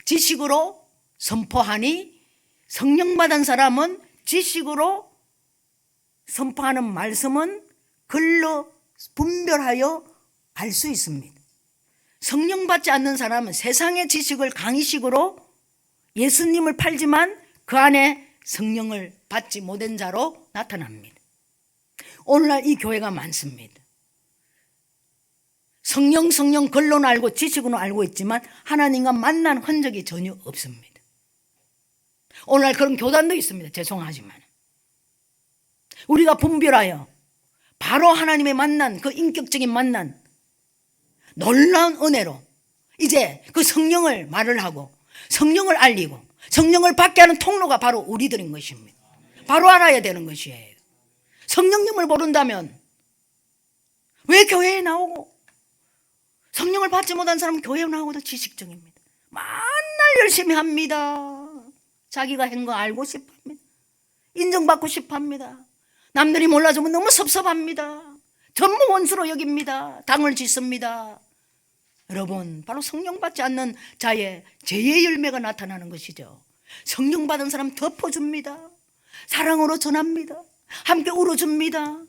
지식으로 선포하니 성령 받은 사람은 지식으로 선포하는 말씀은 글로 분별하여 알 수 있습니다. 성령 받지 않는 사람은 세상의 지식을 강의식으로 예수님을 팔지만 그 안에 성령을 받지 못한 자로 나타납니다. 오늘날 이 교회가 많습니다. 성령 글로는 알고 지식으로 알고 있지만 하나님과 만난 흔적이 전혀 없습니다. 오늘날 그런 교단도 있습니다. 죄송하지만 우리가 분별하여 바로 하나님의 만난 그 인격적인 만난 놀라운 은혜로 이제 그 성령을 말을 하고 성령을 알리고 성령을 받게 하는 통로가 바로 우리들인 것입니다. 바로 알아야 되는 것이에요. 성령님을 모른다면 왜 교회에 나오고 성령을 받지 못한 사람은 교회에 나오고도 지식적입니다. 맨날 열심히 합니다. 자기가 한 거 알고 싶어 합니다. 인정받고 싶어 합니다. 남들이 몰라주면 너무 섭섭합니다. 전부 원수로 여깁니다. 당을 짓습니다. 여러분, 바로 성령 받지 않는 자의 죄의 열매가 나타나는 것이죠. 성령 받은 사람 덮어줍니다. 사랑으로 전합니다. 함께 울어줍니다.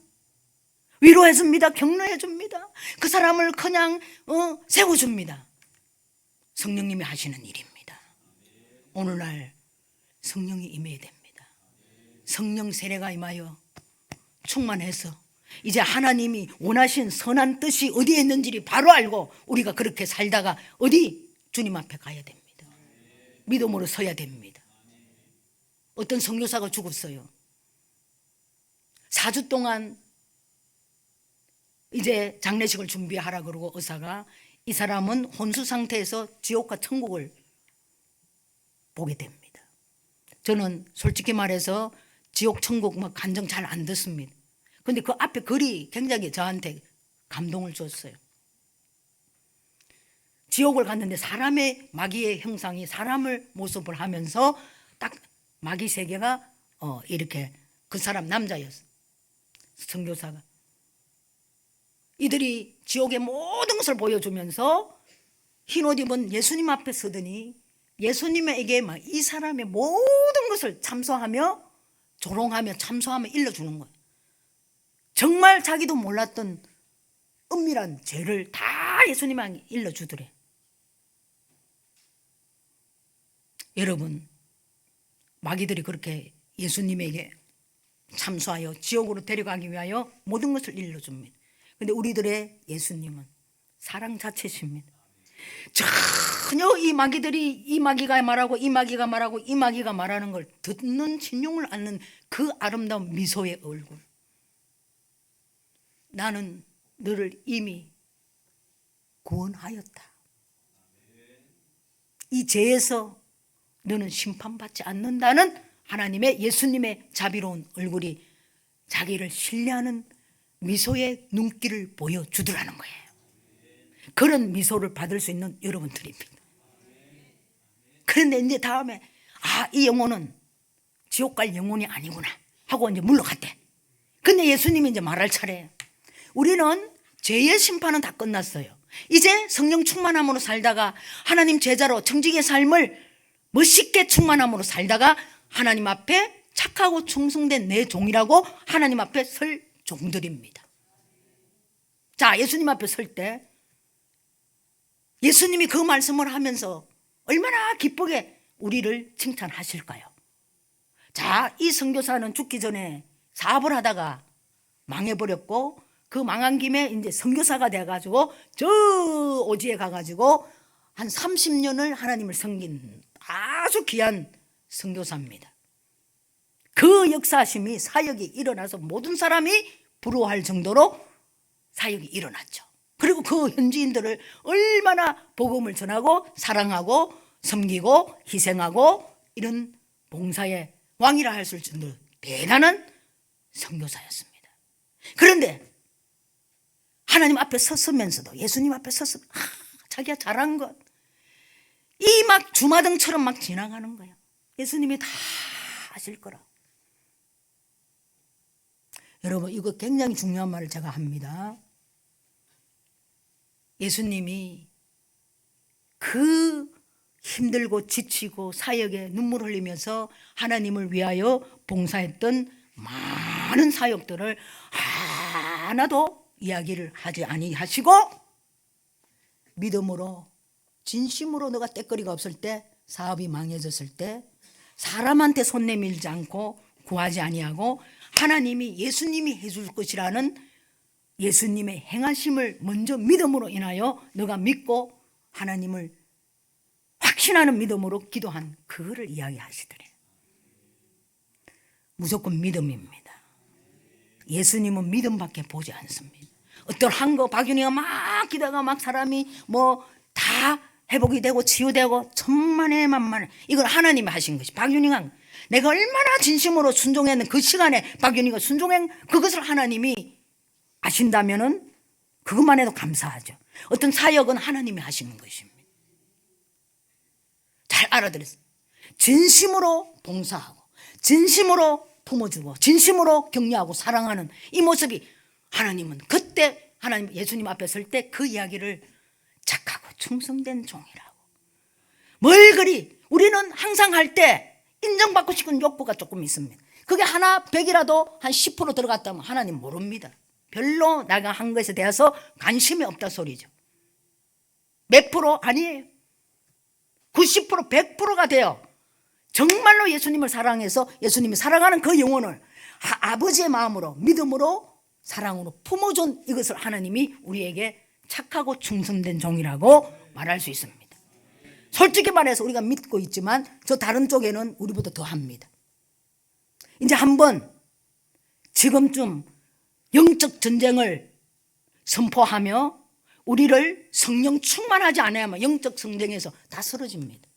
위로해줍니다. 격려해줍니다. 그 사람을 그냥 세워줍니다. 성령님이 하시는 일입니다. 오늘날 성령이 임해야 됩니다. 성령 세례가 임하여 충만해서 이제 하나님이 원하신 선한 뜻이 어디에 있는지를 바로 알고 우리가 그렇게 살다가 어디? 주님 앞에 가야 됩니다. 믿음으로 서야 됩니다. 어떤 선교사가 죽었어요. 4주 동안 이제 장례식을 준비하라 그러고 의사가 이 사람은 혼수 상태에서 지옥과 천국을 보게 됩니다. 저는 솔직히 말해서 지옥 천국 막 간증 잘 안 듣습니다. 근데 그 앞에 글이 굉장히 저한테 감동을 줬어요. 지옥을 갔는데 사람의 마귀의 형상이 사람을 모습을 하면서 딱 마귀 세계가 이렇게 그 사람 남자였어. 선교사가. 이들이 지옥의 모든 것을 보여주면서 흰옷 입은 예수님 앞에 서더니 예수님에게 막 이 사람의 모든 것을 참소하며 조롱하며 참소하며 일러주는 거예요. 정말 자기도 몰랐던 은밀한 죄를 다 예수님에게 일러주더래. 여러분, 마귀들이 그렇게 예수님에게 참소하여 지옥으로 데려가기 위하여 모든 것을 일러줍니다. 근데 우리들의 예수님은 사랑 자체십니다. 전혀 이 마귀들이 이 마귀가 말하고 이 마귀가 말하고 이 마귀가 말하는 걸 듣는 진용을 않는 그 아름다운 미소의 얼굴. 나는 너를 이미 구원하였다. 이 죄에서 너는 심판받지 않는다는 하나님의 예수님의 자비로운 얼굴이 자기를 신뢰하는 미소의 눈길을 보여주더라는 거예요. 그런 미소를 받을 수 있는 여러분들입니다. 그런데 이제 다음에 이 영혼은 지옥 갈 영혼이 아니구나 하고 이제 물러갔대. 근데 예수님이 이제 말할 차례예요. 우리는 죄의 심판은 다 끝났어요. 이제 성령 충만함으로 살다가 하나님 제자로 정직의 삶을 멋있게 충만함으로 살다가 하나님 앞에 착하고 충성된 내 종이라고 하나님 앞에 설 종들입니다. 자, 예수님 앞에 설 때 예수님이 그 말씀을 하면서 얼마나 기쁘게 우리를 칭찬하실까요? 자, 이 선교사는 죽기 전에 사업을 하다가 망해버렸고 그 망한 김에 이제 선교사가 돼가지고 저 오지에 가가지고 한 30년을 하나님을 섬긴 아주 귀한 선교사입니다. 그 역사심이 사역이 일어나서 모든 사람이 부러워할 정도로 사역이 일어났죠. 그리고 그 현지인들을 얼마나 복음을 전하고 사랑하고 섬기고 희생하고 이런 봉사의 왕이라 할 수 있을 정도로 대단한 선교사였습니다. 그런데 하나님 앞에 섰으면서도, 예수님 앞에 섰으면 자기가 잘한 것, 이 막 주마등처럼 막 지나가는 거야. 예수님이 다 하실 거라. 여러분, 이거 굉장히 중요한 말을 제가 합니다. 예수님이 그 힘들고 지치고 사역에 눈물 흘리면서 하나님을 위하여 봉사했던 많은 사역들을 하나도 이야기를 하지 아니하시고, 믿음으로 진심으로 너가 때거리가 없을 때, 사업이 망해졌을 때 사람한테 손 내밀지 않고 구하지 아니하고 하나님이 예수님이 해줄 것이라는 예수님의 행하심을 먼저 믿음으로 인하여 너가 믿고 하나님을 확신하는 믿음으로 기도한 그거를 이야기하시더래요. 무조건 믿음입니다. 예수님은 믿음밖에 보지 않습니다. 어떤 한 거 박윤희가 막 기다가 막 사람이 뭐 다 회복이 되고 치유되고 천만에 만만해, 이건 하나님이 하신 것이. 박윤희가 내가 얼마나 진심으로 순종했는 그 시간에 박윤희가 순종한 그것을 하나님이 아신다면은 그것만 해도 감사하죠. 어떤 사역은 하나님이 하시는 것입니다. 잘 알아들었어요. 진심으로 봉사하고 진심으로 품어주고 진심으로 격려하고 사랑하는 이 모습이, 하나님은 그때 하나님 예수님 앞에 설 때 그 이야기를 착하고 충성된 종이라고. 뭘 그리 우리는 항상 할 때 인정받고 싶은 욕구가 조금 있습니다. 그게 하나 100이라도 한 10% 들어갔다면 하나님 모릅니다. 별로 내가 한 것에 대해서 관심이 없다 소리죠. 몇 프로? 아니에요. 90% 100%가 돼요. 정말로 예수님을 사랑해서 예수님이 사랑하는 그 영혼을 아버지의 마음으로 믿음으로 사랑으로 품어준 이것을 하나님이 우리에게 착하고 충성된 종이라고 말할 수 있습니다. 솔직히 말해서 우리가 믿고 있지만 저 다른 쪽에는 우리보다 더 합니다. 이제 한번 지금쯤 영적 전쟁을 선포하며 우리를 성령 충만하지 않아야만 영적 전쟁에서 다 쓰러집니다.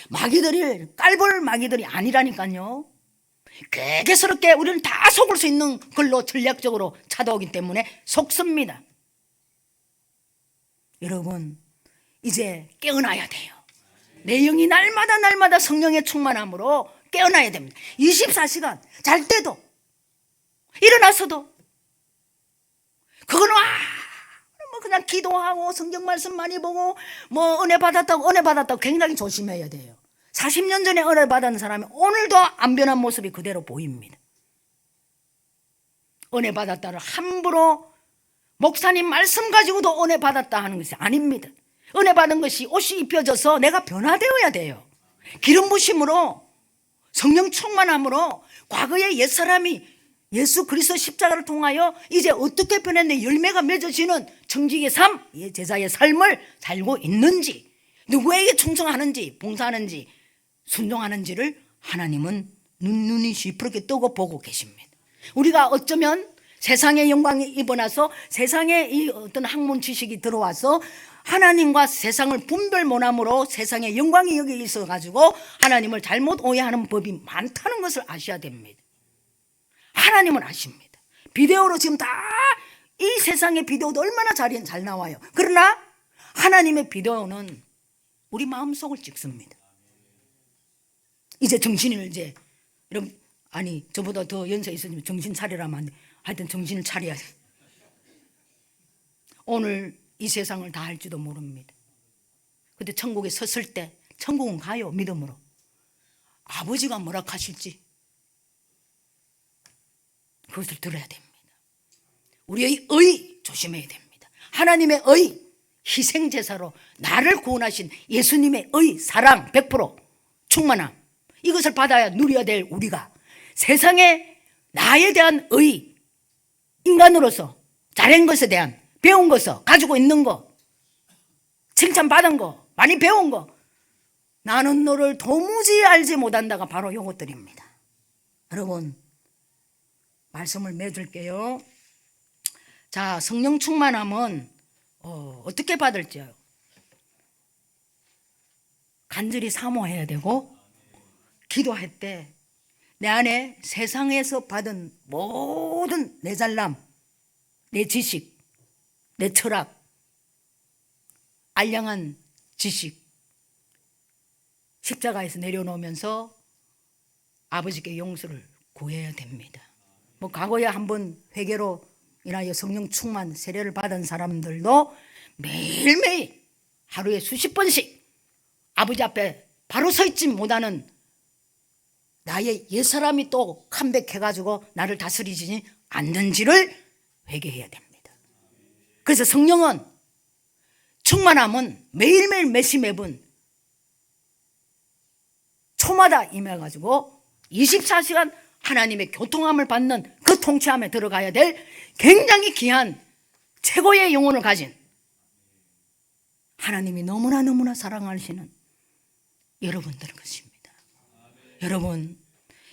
마귀들이 깔볼 마귀들이 아니라니까요. 개개스럽게 우리는 다 속을 수 있는 걸로 전략적으로 찾아오기 때문에 속습니다. 여러분, 이제 깨어나야 돼요. 내 영이 날마다 성령의 충만함으로 깨어나야 됩니다. 24시간 잘 때도 일어나서도 그거는 뭐 그냥 기도하고 성경 말씀 많이 보고 뭐 은혜 받았다고 굉장히 조심해야 돼요. 40년 전에 은혜 받은 사람이 오늘도 안 변한 모습이 그대로 보입니다. 은혜 받았다를 함부로 목사님 말씀 가지고도 은혜 받았다 하는 것이 아닙니다. 은혜 받은 것이 옷이 입혀져서 내가 변화되어야 돼요. 기름 부심으로 성령 충만함으로 과거의 옛사람이 예수 그리스도 십자가를 통하여 이제 어떻게 변했는데 열매가 맺어지는 정직의 삶, 제자의 삶을 살고 있는지, 누구에게 충성하는지, 봉사하는지, 순종하는지를 하나님은 눈이 시퍼렇게 뜨고 보고 계십니다. 우리가 어쩌면 세상의 영광이 입어나서 세상에 이 어떤 학문 지식이 들어와서 하나님과 세상을 분별 못함으로 세상의 영광이 여기 있어가지고 하나님을 잘못 오해하는 법이 많다는 것을 아셔야 됩니다. 하나님은 아십니다. 비디오로 지금 다 이 세상의 비디오도 얼마나 잘 나와요. 그러나 하나님의 비디오는 우리 마음속을 찍습니다. 이제 정신을 이제 여러분, 아니 저보다 더 연세 있으면 정신 차리라면 안 돼. 하여튼 정신을 차려야 돼. 오늘 이 세상을 다 할지도 모릅니다. 그때 천국에 섰을 때 천국은 가요. 믿음으로. 아버지가 뭐라 하실지 그것을 들어야 됩니다. 우리의 의 조심해야 됩니다. 하나님의 의, 희생제사로 나를 구원하신 예수님의 의, 사랑 100% 충만함, 이것을 받아야 누려야 될 우리가 세상에 나에 대한 의, 인간으로서 잘한 것에 대한 배운 것을 가지고 있는 거, 칭찬받은 거, 많이 배운 거, 나는 너를 도무지 알지 못한다가 바로 이것들입니다. 여러분 말씀을 맺을게요. 자, 성령 충만함은 어떻게 받을지요? 간절히 사모해야 되고 기도할 때 내 안에 세상에서 받은 모든 내 잘남, 내 지식, 내 철학, 알량한 지식 십자가에서 내려놓으면서 아버지께 용서를 구해야 됩니다. 뭐 과거에 한번 회개로 인하여 성령 충만 세례를 받은 사람들도 매일매일 하루에 수십 번씩 아버지 앞에 바로 서 있지 못하는 나의 옛사람이 또 컴백해가지고 나를 다스리지 않는지를 회개해야 됩니다. 그래서 성령은 충만함은 매일매일 매시 매분 초마다 임해가지고 24시간 하나님의 교통함을 받는 그 통치함에 들어가야 될 굉장히 귀한 최고의 영혼을 가진 하나님이 너무나 사랑하시는 여러분들인 것입니다. 여러분,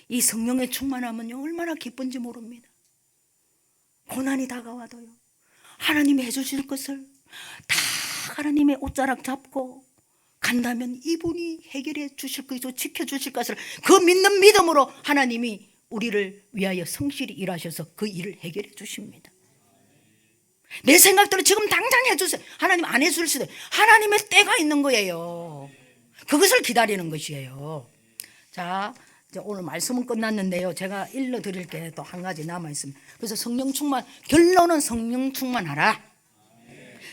이 성령의 충만함은요 얼마나 기쁜지 모릅니다. 고난이 다가와도요 하나님이 해주실 것을 다 하나님의 옷자락 잡고 간다면 이분이 해결해 주실 것이고 지켜주실 것을 그 믿는 믿음으로 하나님이 우리를 위하여 성실히 일하셔서 그 일을 해결해 주십니다. 내 생각대로 지금 당장 해주세요. 하나님 안 해줄 수도 있어요. 하나님의 때가 있는 거예요. 그것을 기다리는 것이에요. 자, 이제 오늘 말씀은 끝났는데요. 제가 일러드릴 게 또 한 가지 남아있습니다. 그래서 성령 충만, 결론은 성령 충만하라.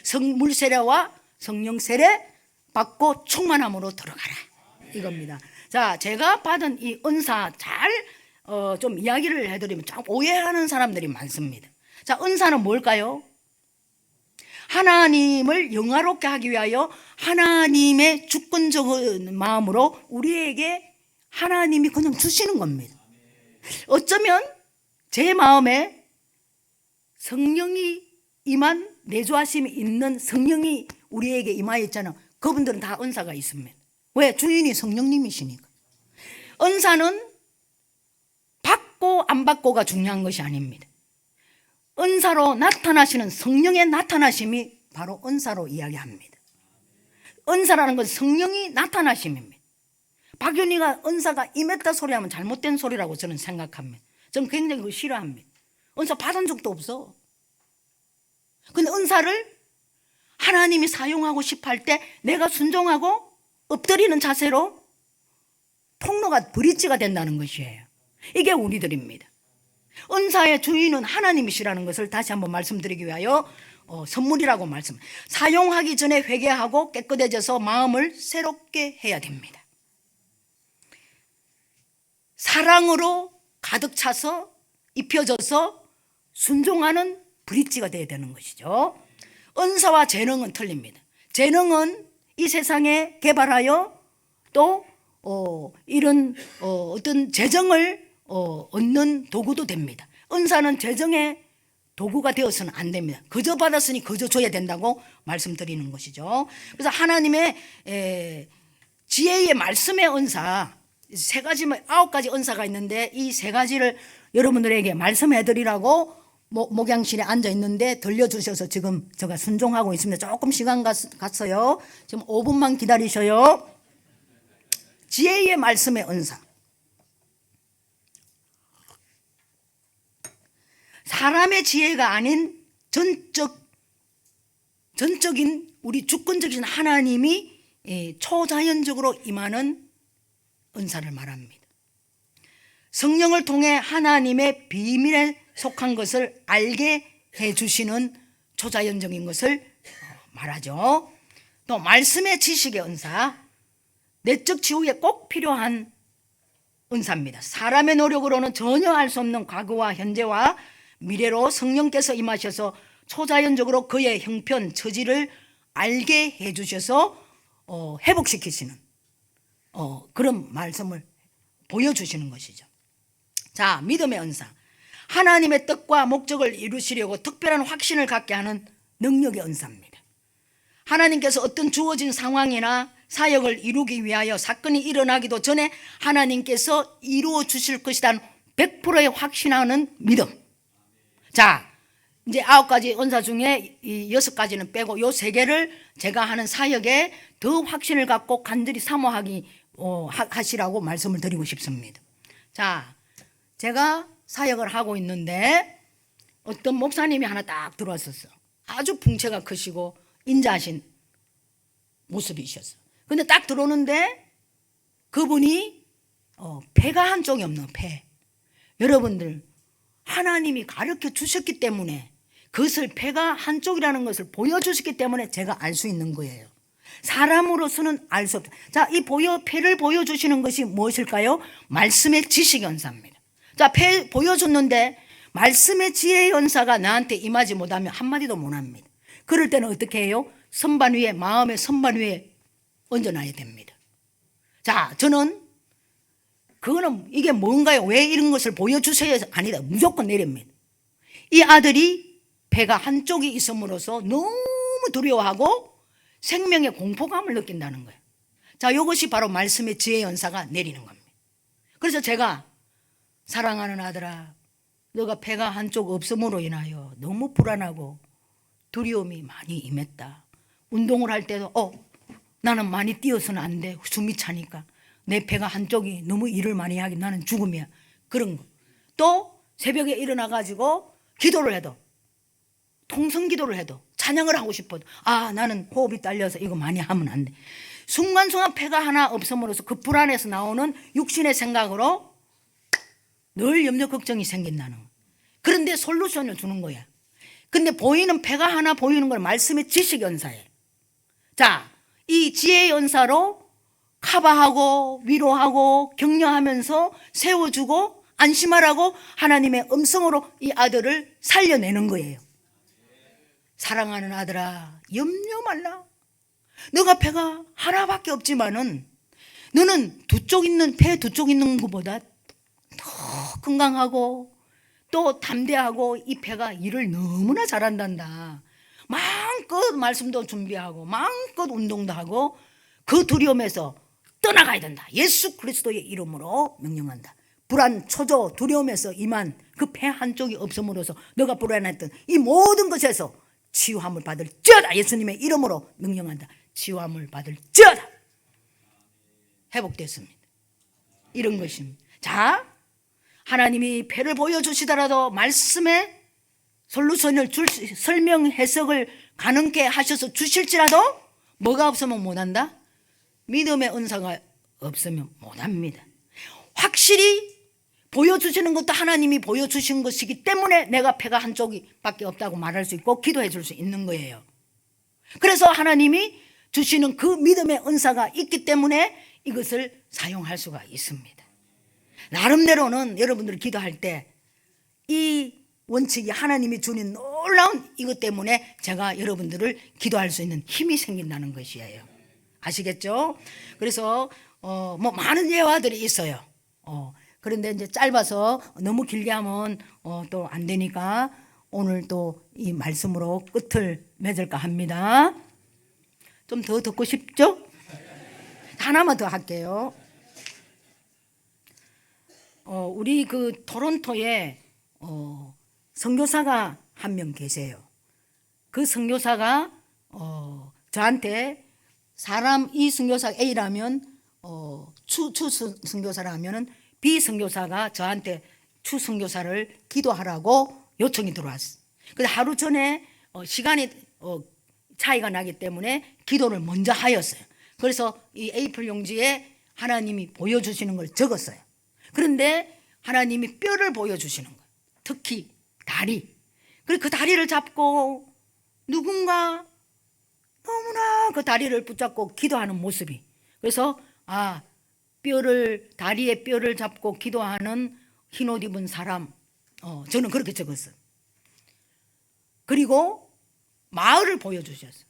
성물 세례와 성령 세례 받고 충만함으로 들어가라. 이겁니다. 자, 제가 받은 이 은사 좀 이야기를 해드리면 좀 오해하는 사람들이 많습니다. 자, 은사는 뭘까요? 하나님을 영화롭게 하기 위하여 하나님의 주권적인 마음으로 우리에게 하나님이 그냥 주시는 겁니다. 어쩌면 제 마음에 성령이 임한 내주하심이 있는 성령이 우리에게 임하였잖아요. 그분들은 다 은사가 있습니다. 왜? 주인이 성령님이시니까. 은사는 받고 안 받고가 중요한 것이 아닙니다. 은사로 나타나시는 성령의 나타나심이 바로 은사로 이야기합니다. 은사라는 것은 성령이 나타나심입니다. 박윤희가 은사가 임했다 소리하면 잘못된 소리라고 저는 생각합니다. 저는 굉장히 그거 싫어합니다. 은사 받은 적도 없어. 근데 은사를 하나님이 사용하고 싶어 할 때 내가 순종하고 엎드리는 자세로 통로가 브릿지가 된다는 것이에요. 이게 우리들입니다. 은사의 주인은 하나님이시라는 것을 다시 한번 말씀드리기 위하여 선물이라고 사용하기 전에 회개하고 깨끗해져서 마음을 새롭게 해야 됩니다. 사랑으로 가득 차서 입혀져서 순종하는 브릿지가 되어야 되는 것이죠. 은사와 재능은 틀립니다. 재능은 이 세상에 개발하여 또 이런 어떤 재정을 얻는 도구도 됩니다. 은사는 재정의 도구가 되어서는 안 됩니다. 거저 받았으니 거저 줘야 된다고 말씀드리는 것이죠. 그래서 하나님의 지혜의 말씀의 은사 9가지 은사가 있는데 이 3가지를 여러분들에게 말씀해 드리라고 목양실에 앉아 있는데 들려주셔서 지금 제가 순종하고 있습니다. 조금 시간 갔어요. 지금 5분만 기다리셔요. 지혜의 말씀의 은사. 사람의 지혜가 아닌 전적인 우리 주권적인 하나님이 초자연적으로 임하는 은사를 말합니다. 성령을 통해 하나님의 비밀에 속한 것을 알게 해주시는 초자연적인 것을 말하죠. 또 말씀의 지식의 은사, 내적 지옥에 꼭 필요한 은사입니다. 사람의 노력으로는 전혀 알 수 없는 과거와 현재와 미래로 성령께서 임하셔서 초자연적으로 그의 형편, 처지를 알게 해주셔서 회복시키시는 그런 말씀을 보여주시는 것이죠. 자, 믿음의 은사. 하나님의 뜻과 목적을 이루시려고 특별한 확신을 갖게 하는 능력의 은사입니다. 하나님께서 어떤 주어진 상황이나 사역을 이루기 위하여 사건이 일어나기도 전에 하나님께서 이루어 주실 것이라는 100%의 확신하는 믿음. 자, 이제 9가지 은사 중에 이 6가지는 빼고 요 3개를 제가 하는 사역에 더 확신을 갖고 간절히 사모하기 하시라고 말씀을 드리고 싶습니다. 자, 제가 사역을 하고 있는데 어떤 목사님이 하나 딱 들어왔었어. 아주 풍채가 크시고 인자하신 모습이셨어. 근데 딱 들어오는데 그분이 폐가 한쪽이 없는 폐. 여러분들, 하나님이 가르쳐 주셨기 때문에 그것을 폐가 한쪽이라는 것을 보여주셨기 때문에 제가 알 수 있는 거예요. 사람으로서는 알 수 없다. 자, 이 폐를 보여주시는 것이 무엇일까요? 말씀의 지식 연사입니다. 자, 폐 보여줬는데 말씀의 지혜 연사가 나한테 임하지 못하면 한마디도 못합니다. 그럴 때는 어떻게 해요? 선반 위에, 마음의 선반 위에 얹어놔야 됩니다. 자, 저는 그거는 이게 뭔가요? 왜 이런 것을 보여주셔야 아니다. 무조건 내립니다. 이 아들이 폐가 한쪽이 있음으로써 너무 두려워하고 생명의 공포감을 느낀다는 거예요. 자, 이것이 바로 말씀의 지혜 연사가 내리는 겁니다. 그래서 제가 사랑하는 아들아, 너가 폐가 한쪽 없음으로 인하여 너무 불안하고 두려움이 많이 임했다. 운동을 할 때도 나는 많이 뛰어서는 안 돼. 숨이 차니까. 내 폐가 한쪽이 너무 일을 많이 하기 나는 죽음이야. 그런 거. 또 새벽에 일어나가지고 기도를 해도, 통성기도를 해도, 찬양을 하고 싶어도 나는 호흡이 딸려서 이거 많이 하면 안 돼. 순간순간 폐가 하나 없음으로써 그 불안에서 나오는 육신의 생각으로 늘 염려 걱정이 생긴다는 거. 그런데 솔루션을 주는 거야. 근데 보이는 폐가 하나 보이는 건 말씀의 지식 연사예요. 자, 이 지혜 연사로 커버하고 위로하고 격려하면서 세워주고 안심하라고 하나님의 음성으로 이 아들을 살려내는 거예요. 사랑하는 아들아, 염려 말라. 너가 폐가 하나밖에 없지만은 너는 폐 두 쪽 있는 것보다 더 건강하고 또 담대하고 이 폐가 일을 너무나 잘한단다. 마음껏 말씀도 준비하고 마음껏 운동도 하고 그 두려움에서 떠나가야 된다. 예수 그리스도의 이름으로 명령한다. 불안, 초조, 두려움에서 임한 그 폐 한쪽이 없음으로써 너가 불안했던 이 모든 것에서 치유함을 받을지어다. 예수님의 이름으로 명령한다. 치유함을 받을지어다. 회복됐습니다. 이런 것입니다. 자, 하나님이 폐를 보여주시더라도 말씀에 솔루션을 설명 해석을 가능케 하셔서 주실지라도 뭐가 없으면 못한다? 믿음의 은사가 없으면 못합니다. 확실히 보여주시는 것도 하나님이 보여주신 것이기 때문에 내가 폐가 한쪽이 밖에 없다고 말할 수 있고 기도해 줄 수 있는 거예요. 그래서 하나님이 주시는 그 믿음의 은사가 있기 때문에 이것을 사용할 수가 있습니다. 나름대로는 여러분들이 기도할 때 이 원칙이 하나님이 주는 놀라운 이것 때문에 제가 여러분들을 기도할 수 있는 힘이 생긴다는 것이에요. 아시겠죠? 그래서 많은 예화들이 있어요. 그런데 이제 짧아서 너무 길게 하면 또 안 되니까 오늘 또 이 말씀으로 끝을 맺을까 합니다. 좀 더 듣고 싶죠? 하나만 더 할게요. 우리 그 토론토에 선교사가 한 명 계세요. 그 선교사가 저한테 이 선교사 A라면 추 선교사라면은 B 선교사가 저한테 추 선교사를 기도하라고 요청이 들어왔어. 근데 하루 전에 시간이 차이가 나기 때문에 기도를 먼저 하였어요. 그래서 이 A4 용지에 하나님이 보여주시는 걸 적었어요. 그런데 하나님이 뼈를 보여주시는 거예요. 특히 다리. 그리고 그 다리를 잡고 누군가 너무나 그 다리를 붙잡고 기도하는 모습이. 그래서 다리에 뼈를 잡고 기도하는 흰옷 입은 사람. 저는 그렇게 적었어요. 그리고 마을을 보여주셨어요.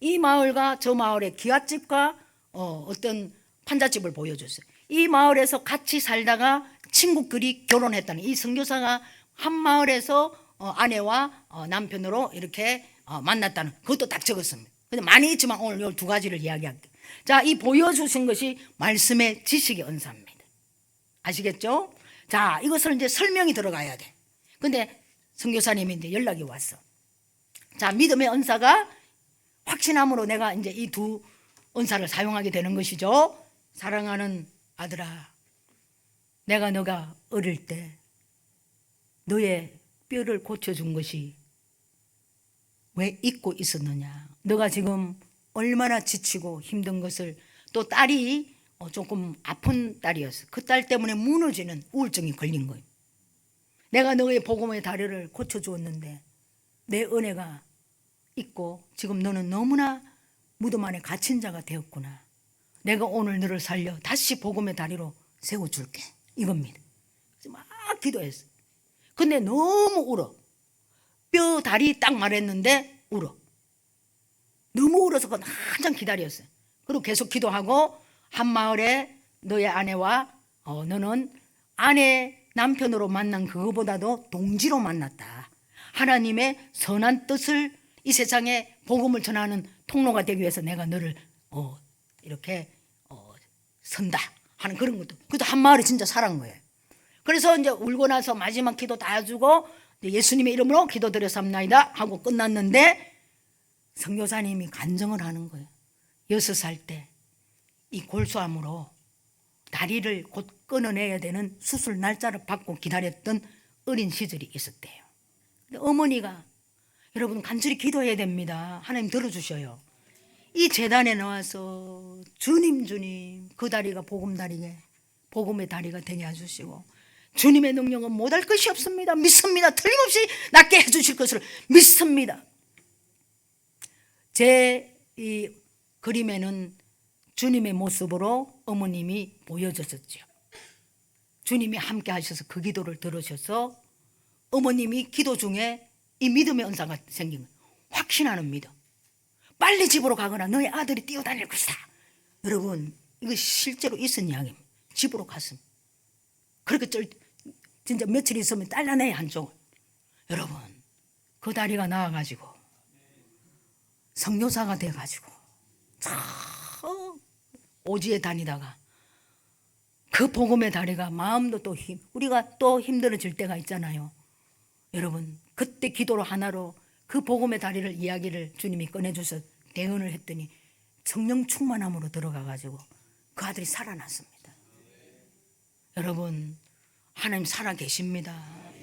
이 마을과 저 마을의 기와집과 어떤 판잣집을 보여줬어요. 이 마을에서 같이 살다가 친구끼리 결혼했다는 이 선교사가 한 마을에서 아내와 남편으로 이렇게 만났다는 그것도 딱 적었습니다. 근데 많이 있지만 오늘 이 두 가지를 이야기할게요. 자, 이 보여주신 것이 말씀의 지식의 은사입니다. 아시겠죠? 자, 이것을 이제 설명이 들어가야 돼. 근데 선교사님이 이제 연락이 왔어. 자, 믿음의 은사가 확신함으로 내가 이제 이 두 은사를 사용하게 되는 것이죠. 사랑하는 아들아, 내가 너가 어릴 때 너의 뼈를 고쳐준 것이 왜 잊고 있었느냐. 너가 지금 얼마나 지치고 힘든 것을, 또 딸이 조금 아픈 딸이었어. 그 딸 때문에 무너지는 우울증이 걸린 거예요. 내가 너의 복음의 다리를 고쳐주었는데 내 은혜가 있고 지금 너는 너무나 무덤 안에 갇힌 자가 되었구나. 내가 오늘 너를 살려 다시 복음의 다리로 세워줄게, 이겁니다. 그래서 막 기도했어. 근데 너무 울어. 뼈 다리 딱 말했는데 울어. 너무 울어서 한참 기다렸어요. 그리고 계속 기도하고, 한 마을에 너의 아내와 너는 아내 남편으로 만난 그거보다도 동지로 만났다. 하나님의 선한 뜻을 이 세상에 복음을 전하는 통로가 되기 위해서 내가 너를 이렇게 선다 하는 그런 것도. 그래도 한 마을이 진짜 살아간 거예요. 그래서 이제 울고 나서 마지막 기도 다 해주고 예수님의 이름으로 기도드렸사옵나이다 하고 끝났는데, 선교사님이 간증을 하는 거예요. 6살 때 이 골수암으로 다리를 곧 끊어내야 되는 수술 날짜를 받고 기다렸던 어린 시절이 있었대요. 근데 어머니가, 여러분 간절히 기도해야 됩니다. 하나님 들어주셔요. 이 재단에 나와서 주님 주님, 그 다리가 복음의 다리가 되게 해주시고, 주님의 능력은 못할 것이 없습니다. 믿습니다. 틀림없이 낫게 해주실 것을 믿습니다. 제 이 그림에는 주님의 모습으로 어머님이 보여졌었죠. 주님이 함께 하셔서 그 기도를 들으셔서 어머님이 기도 중에 이 믿음의 은사가 생긴 거예요. 확신하는 믿음. 빨리 집으로 가거나 너의 아들이 뛰어다닐 것이다. 여러분, 이거 실제로 있은 이야기입니다. 집으로 갔습니다. 그렇게 진짜 며칠 있으면 딸라내야 한쪽을. 여러분, 그 다리가 나와가지고 선교사가 돼가지고 저 오지에 다니다가 그 복음의 다리가 마음도 또 우리가 또 힘들어질 때가 있잖아요. 여러분, 그때 기도로 하나로 그 복음의 다리를 이야기를 주님이 꺼내줘서 대언을 했더니 성령 충만함으로 들어가가지고 그 아들이 살아났습니다. 여러분, 하나님 살아계십니다.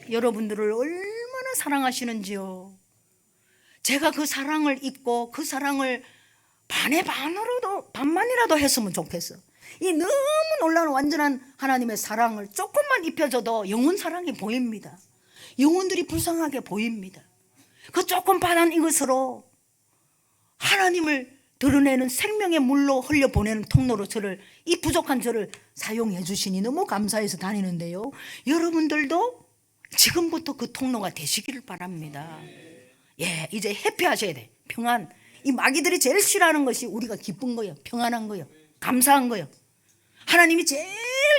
여러분들을 얼마나 사랑하시는지요. 제가 그 사랑을 잊고 그 사랑을 반만이라도 했으면 좋겠어. 이 너무 놀라운 완전한 하나님의 사랑을 조금만 입혀줘도 영혼 사랑이 보입니다. 영혼들이 불쌍하게 보입니다. 그 조금 받은 이것으로 하나님을 드러내는 생명의 물로 흘려보내는 통로로 이 부족한 저를 사용해 주시니 너무 감사해서 다니는데요. 여러분들도 지금부터 그 통로가 되시기를 바랍니다. 예, 이제 해피하셔야 돼. 평안. 이 마귀들이 제일 싫어하는 것이 우리가 기쁜 거예요. 평안한 거예요. 감사한 거예요. 하나님이 제일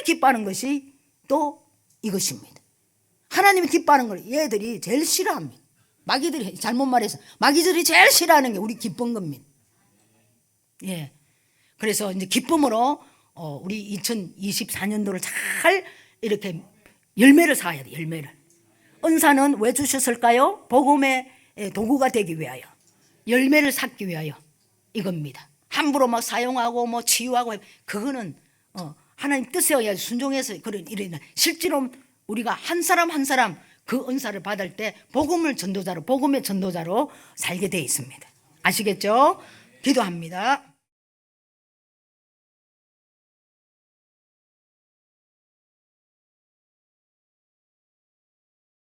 기뻐하는 것이 또 이것입니다. 하나님이 기뻐하는 걸 얘들이 제일 싫어합니다. 마귀들이, 잘못 말해서 마귀들이 제일 싫어하는 게 우리 기쁜 겁니다. 예. 그래서 이제 기쁨으로 우리 2024년도를 잘 이렇게 열매를 쌓아야 돼. 열매를. 은사는 왜 주셨을까요? 복음의 도구가 되기 위하여, 열매를 쌓기 위하여 이겁니다. 함부로 막 사용하고 뭐 치유하고 그거는 하나님 뜻에 의해 순종해서 그런 일이나, 실제로 우리가 한 사람 한 사람 그 은사를 받을 때 복음의 전도자로 살게 되어 있습니다. 아시겠죠? 기도합니다.